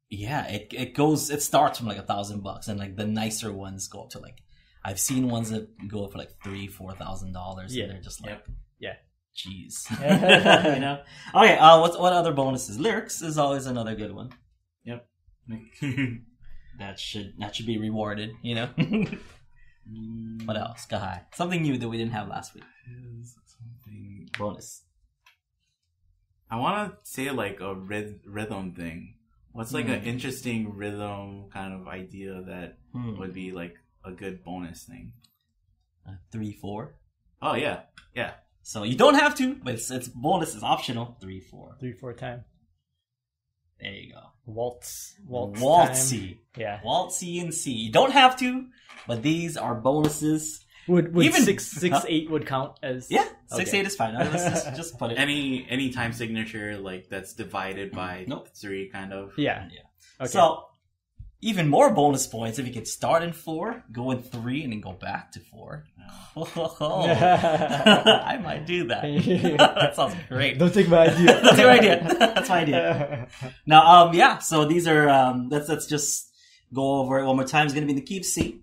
it starts from like $1,000, and like the nicer ones go up to like, I've seen ones that go up for like $3,000-$4,000. Yeah. And they're just like, jeez. You know? Okay, what other bonuses? Lyrics is always another good one. Yep. That should be rewarded, you know? What else? Kahai. Something new that we didn't have last week. Something bonus. I want to say like a rhythm thing. What's like an interesting rhythm kind of idea that would be like a good bonus thing? 3/4. Oh yeah. So you don't have to, but it's bonus is optional. 3/4. 3/4 time. There you go. Waltzy. Yeah. Waltzy and C. You don't have to, but these are bonuses. Would even 6/8 would count as 6/8 is fine. Let's just put it. Any time signature like that's divided by 3 kind of. Yeah. Okay. So even more bonus points if you could start in 4, go in 3, and then go back to 4. I might do that. That sounds great. Don't take my idea. That's your idea. That's my idea. Now, so these are let's just go over it one more time. It's going to be in the key of C.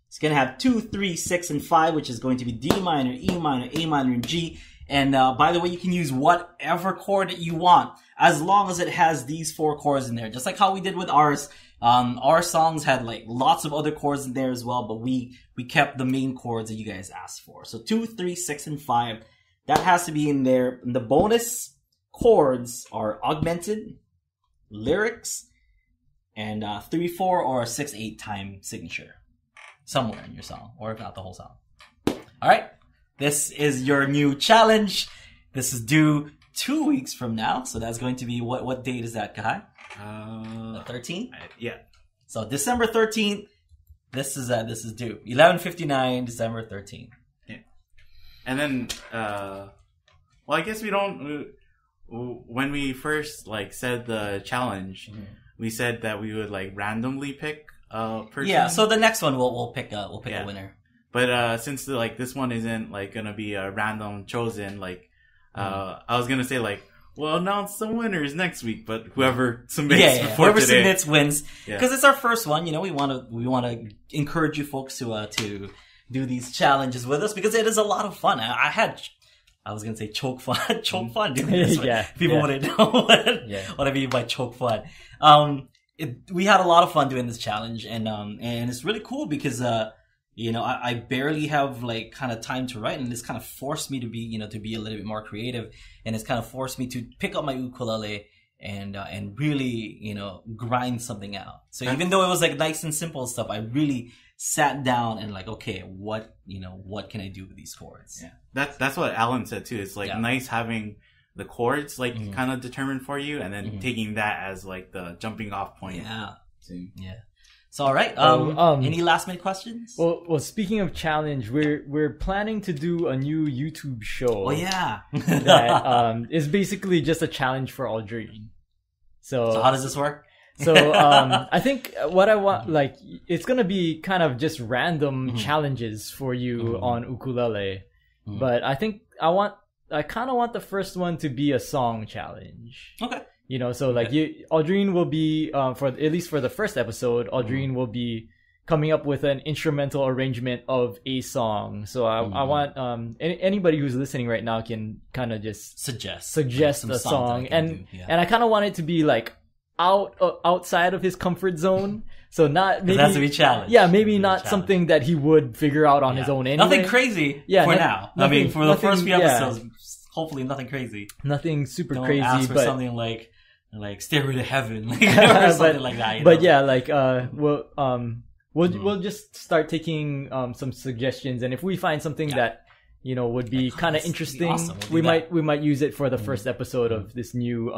It's going to have 2, 3, 6, and 5, which is going to be D minor, E minor, A minor, and G. And by the way, you can use whatever chord that you want, as long as it has these 4 chords in there. Just like how we did with ours. Our songs had like lots of other chords in there as well, but we kept the main chords that you guys asked for. So 2, 3, 6, and 5, that has to be in there. And the bonus chords are augmented, lyrics, and 3/4 or 6/8 time signature somewhere in your song, or if not the whole song. All right, this is your new challenge. This is due 2 weeks from now, so that's going to be what date is that, Kahai? The 13th? Yeah. So December 13th, this is due. 11:59, December 13th. Yeah. And then, I guess we don't. When we first like said the challenge, we said that we would like randomly pick a person. Yeah. So the next one we'll pick a winner. But since this one isn't like gonna be a random chosen, like I was gonna say like. We'll announce some winners next week, but whoever submits before whoever today. submits wins. Because it's our first one, you know. We want to encourage you folks to do these challenges with us because it is a lot of fun. I was gonna say choke fun doing this. People wouldn't know what I mean by choke fun. We had a lot of fun doing this challenge, and it's really cool because I barely have like kind of time to write, and this kind of forced me to be a little bit more creative, and it's kind of forced me to pick up my ukulele and really grind something out. So even though it was like nice and simple stuff, I really sat down and like, okay, what can I do with these chords? Yeah, that's what Alan said too. It's like nice having the chords like kind of determined for you, and then taking that as like the jumping off point. Yeah. So, all right. Any last minute questions? Well, speaking of challenge, we're planning to do a new YouTube show. Oh yeah. That is basically just a challenge for Aldrine. So how does this work? So I think what I want, like, it's gonna be kind of just random challenges for you on ukulele, but I think I kind of want the first one to be a song challenge. Okay. So like Aldrine will be for at least for the first episode, Aldrine will be coming up with an instrumental arrangement of a song. So I want anybody who's listening right now can kind of just suggest a song, and I kind of want it to be like outside of his comfort zone. So not maybe it has to be challenged. Yeah, maybe not something that he would figure out on his own anyway. Nothing crazy for now. I mean, for the first few episodes, hopefully nothing crazy. Nothing super Don't crazy. Ask for but something like Stairway to Heaven, or something like that. But yeah, like we'll just start taking some suggestions, and if we find something that would be kind of interesting, awesome. we might use it for the first episode of this new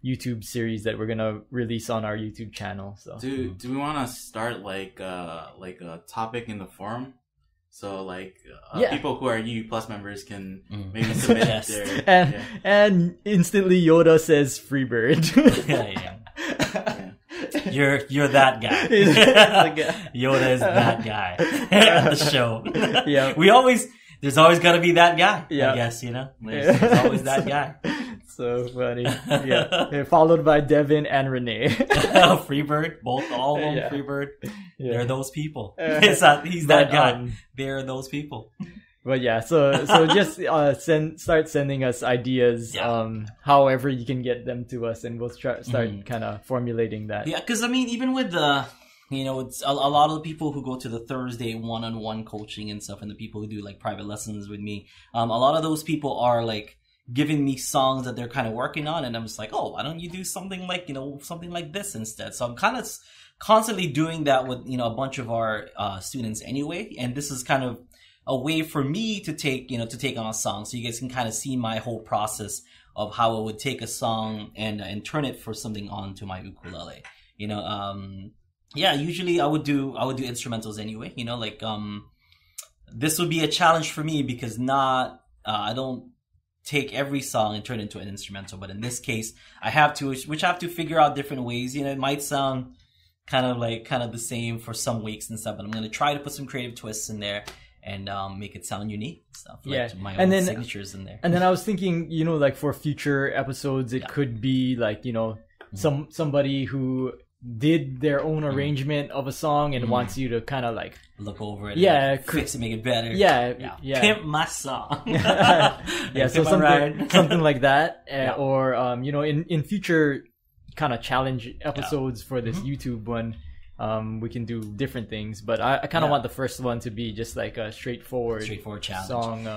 YouTube series that we're gonna release on our YouTube channel. So do we want to start like a topic in the forum? So people who are UU Plus members can maybe submit their and instantly Yoda says Freebird. You're that guy. Yoda is that guy at the show. Yeah, there's always got to be that guy. Yeah, I guess there's always that guy. So funny. Yeah. Followed by Devin and Renee. Freebird, all of them. Yeah. Freebird. Yeah. They're those people. He's that guy. They're those people. But yeah, so just start sending us ideas. However you can get them to us, and we'll start kind of formulating that. Yeah, because I mean, even with the. It's a lot of the people who go to the Thursday one-on-one coaching and stuff, and the people who do like private lessons with me. A lot of those people are like giving me songs that they're kind of working on, and I'm just like, oh, why don't you do something like something like this instead? So I'm kind of constantly doing that with a bunch of our students anyway, and this is kind of a way for me to take on a song, so you guys can kind of see my whole process of how I would take a song and turn it for something onto my ukulele. Usually I would do instrumentals anyway. This would be a challenge for me because I don't take every song and turn it into an instrumental, but in this case I have to figure out different ways. It might sound kind of the same for some weeks and stuff, but I'm going to try to put some creative twists in there and make it sound unique and stuff. My own signatures in there. And then I was thinking, for future episodes, it could be like, somebody who did their own arrangement of a song and wants you to kind of like look over it, fix it, make it better. Yeah. Pimp my song. So something like that, or in future kind of challenge episodes for this YouTube one, we can do different things. But I kind of want the first one to be just like a straightforward challenge song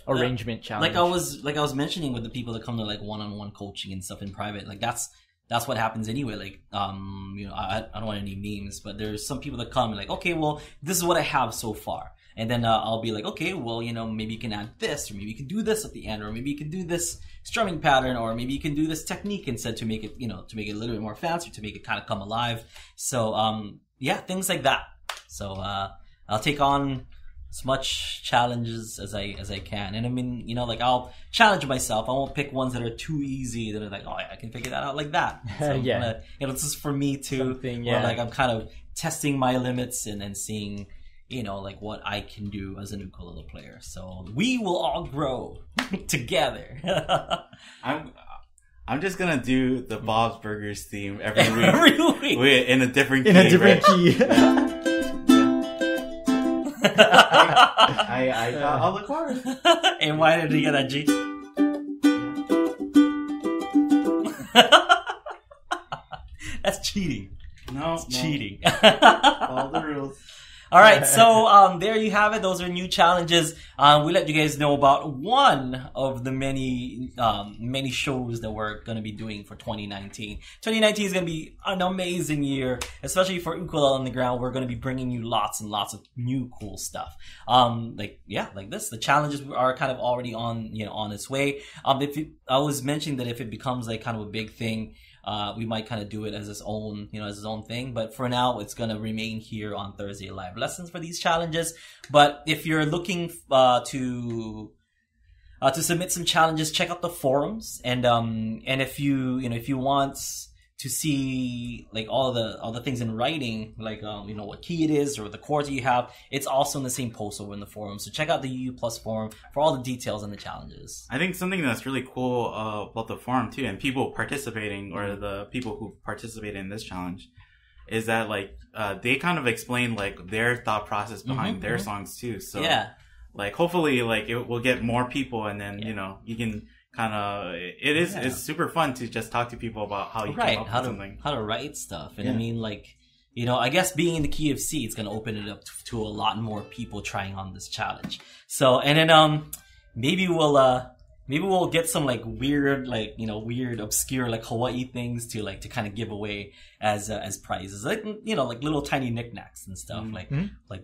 arrangement challenge. Like I was mentioning with the people that come to like one-on-one coaching and stuff in private, like that's what happens anyway. Like, I don't want to name names, but there's some people that come and like, okay, well, this is what I have so far. And then I'll be like, okay, well, maybe you can add this, or maybe you can do this at the end, or maybe you can do this strumming pattern, or maybe you can do this technique instead to make it, to make it a little bit more fancy, to make it kind of come alive. So, things like that. So, I'll take on as much challenges as I can. And I mean, I'll challenge myself. I won't pick ones that are too easy that are like, oh, I can figure that out like that. So this is for me too. Where I'm kind of testing my limits and then seeing, what I can do as an ukulele player. So we will all grow together. I'm just gonna do the Bob's Burgers theme every week. In a different key. Key. I got all the chords. And why did you get that G? That's cheating. No, it's cheating. Follow the rules. All right, so there you have it. Those are new challenges. We let you guys know about one of the many shows that we're going to be doing for 2019. 2019 is going to be an amazing year, especially for Ukulele on the Ground. We're going to be bringing you lots and lots of new cool stuff. Like this. The challenges are kind of already on its way. I was mentioning that if it becomes like kind of a big thing, we might kind of do it as its own thing. But for now, it's going to remain here on Thursday Live Lessons for these challenges. But if you're looking to submit some challenges, check out the forums. And if you want to see like all the things in writing, like what key it is or the chords that you have, it's also in the same post over in the forum. So check out the UU Plus forum for all the details on the challenges. I think something that's really cool about the forum too, and people participating, or the people who participate in this challenge, is that like they kind of explain like their thought process behind their songs too. So like hopefully like it will get more people, and then you can kind of it's super fun to just talk to people about how you come up with something, how to write stuff. And I mean, like, you know, I guess being in the key of C, it's going to open it up to a lot more people trying on this challenge. So, and then, maybe we'll get some like weird, like, you know, weird, obscure, like Hawaii things to kind of give away as prizes. Like, you know, like little tiny knickknacks and stuff, like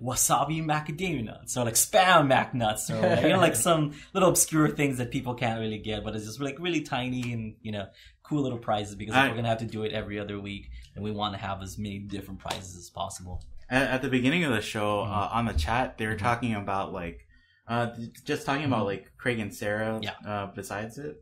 wasabi macadamia nuts or like spam mac nuts or like, you know, like some little obscure things that people can't really get, but it's just like really tiny and, you know, cool little prizes because we're going to have to do it every other week and we want to have as many different prizes as possible. At the beginning of the show, on the chat, they were talking about like, just talking about like Craig and Sarah, besides it.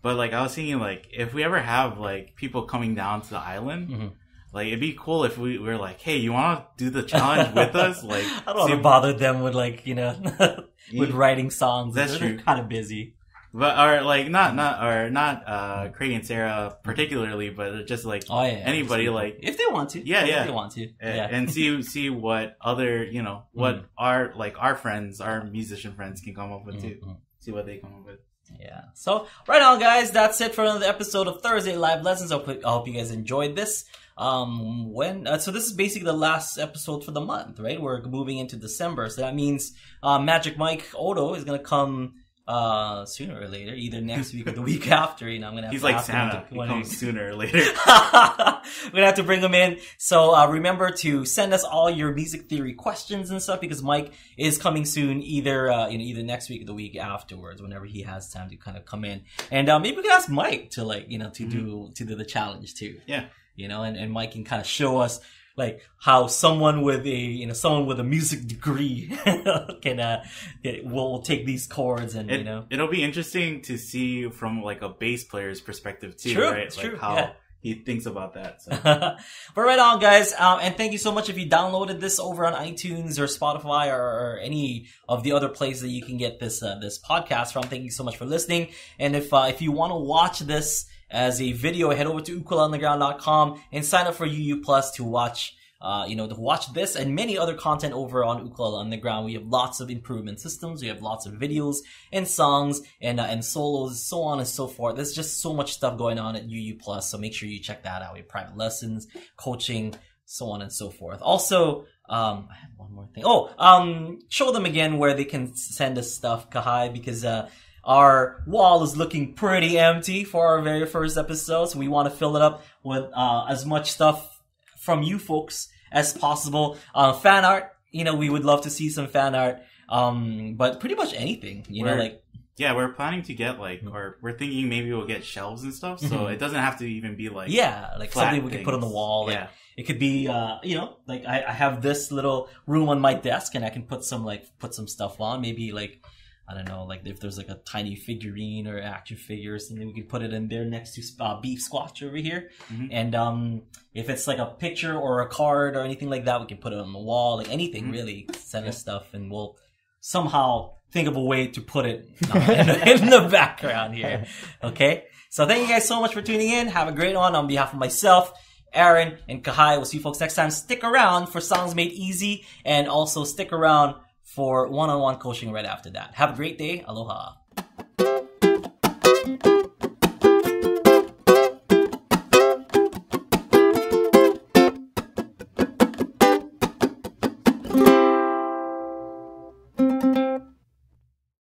But like, I was thinking like, if we ever have like people coming down to the island, like it'd be cool if we were like, hey, you want to do the challenge with us? Like, I don't want to bother them with like, you know, with writing songs. That's true. They're kind of busy. But or like not Craig and Sarah particularly, but just like anybody like if they want to, if they want to, and see what other what our friends, our musician friends can come up with too. See what they come up with. Yeah. So right on, guys, that's it for another episode of Thursday Live Lessons. I hope you guys enjoyed this. So this is basically the last episode for the month, right? We're moving into December, so that means Magic Mike Odo is gonna come sooner or later, either next week or the week after. You know, I'm gonna have he's to like ask Santa. He comes sooner or later. We're gonna have to bring him in. So remember to send us all your music theory questions and stuff because Mike is coming soon, either either next week or the week afterwards, whenever he has time to kind of come in. And maybe we can ask Mike to do the challenge too. Yeah. You know, and Mike can kind of show us like how someone with a music degree will take these chords and it'll be interesting to see from like a bass player's perspective too, true, right? Like how he thinks about that. So. But right on, guys, and thank you so much if you downloaded this over on iTunes or Spotify or any of the other places that you can get this podcast from. Thank you so much for listening. And if you want to watch this as a video, head over to ukuleleunderground.com and sign up for UU Plus to watch to watch this and many other content over on Ukulele Underground. We have lots of improvement systems. We have lots of videos and songs and solos, so on and so forth. There's just so much stuff going on at UU Plus, so make sure you check that out. We have private lessons, coaching, so on and so forth. Also, I have one more thing. Show them again where they can send us stuff, Kahai, because our wall is looking pretty empty for our very first episode, so we want to fill it up with as much stuff from you folks as possible. Fan art, we would love to see some fan art, but pretty much anything, Yeah, we're planning to get or we're thinking maybe we'll get shelves and stuff, so it doesn't have to even be like something we can put on the wall. It could be, I have this little room on my desk and I can put some stuff on, maybe I don't know, if there's a tiny figurine or action figure or something, we can put it in there next to Beef Squatch over here. Mm-hmm. And if it's a picture or a card or anything like that, we can put it on the wall, anything really. Send us stuff and we'll somehow think of a way to put it in the background here. Okay? So thank you guys so much for tuning in. Have a great one on behalf of myself, Aaron, and Kahai. We'll see you folks next time. Stick around for Songs Made Easy and also stick around for one-on-one coaching right after that. Have a great day. Aloha.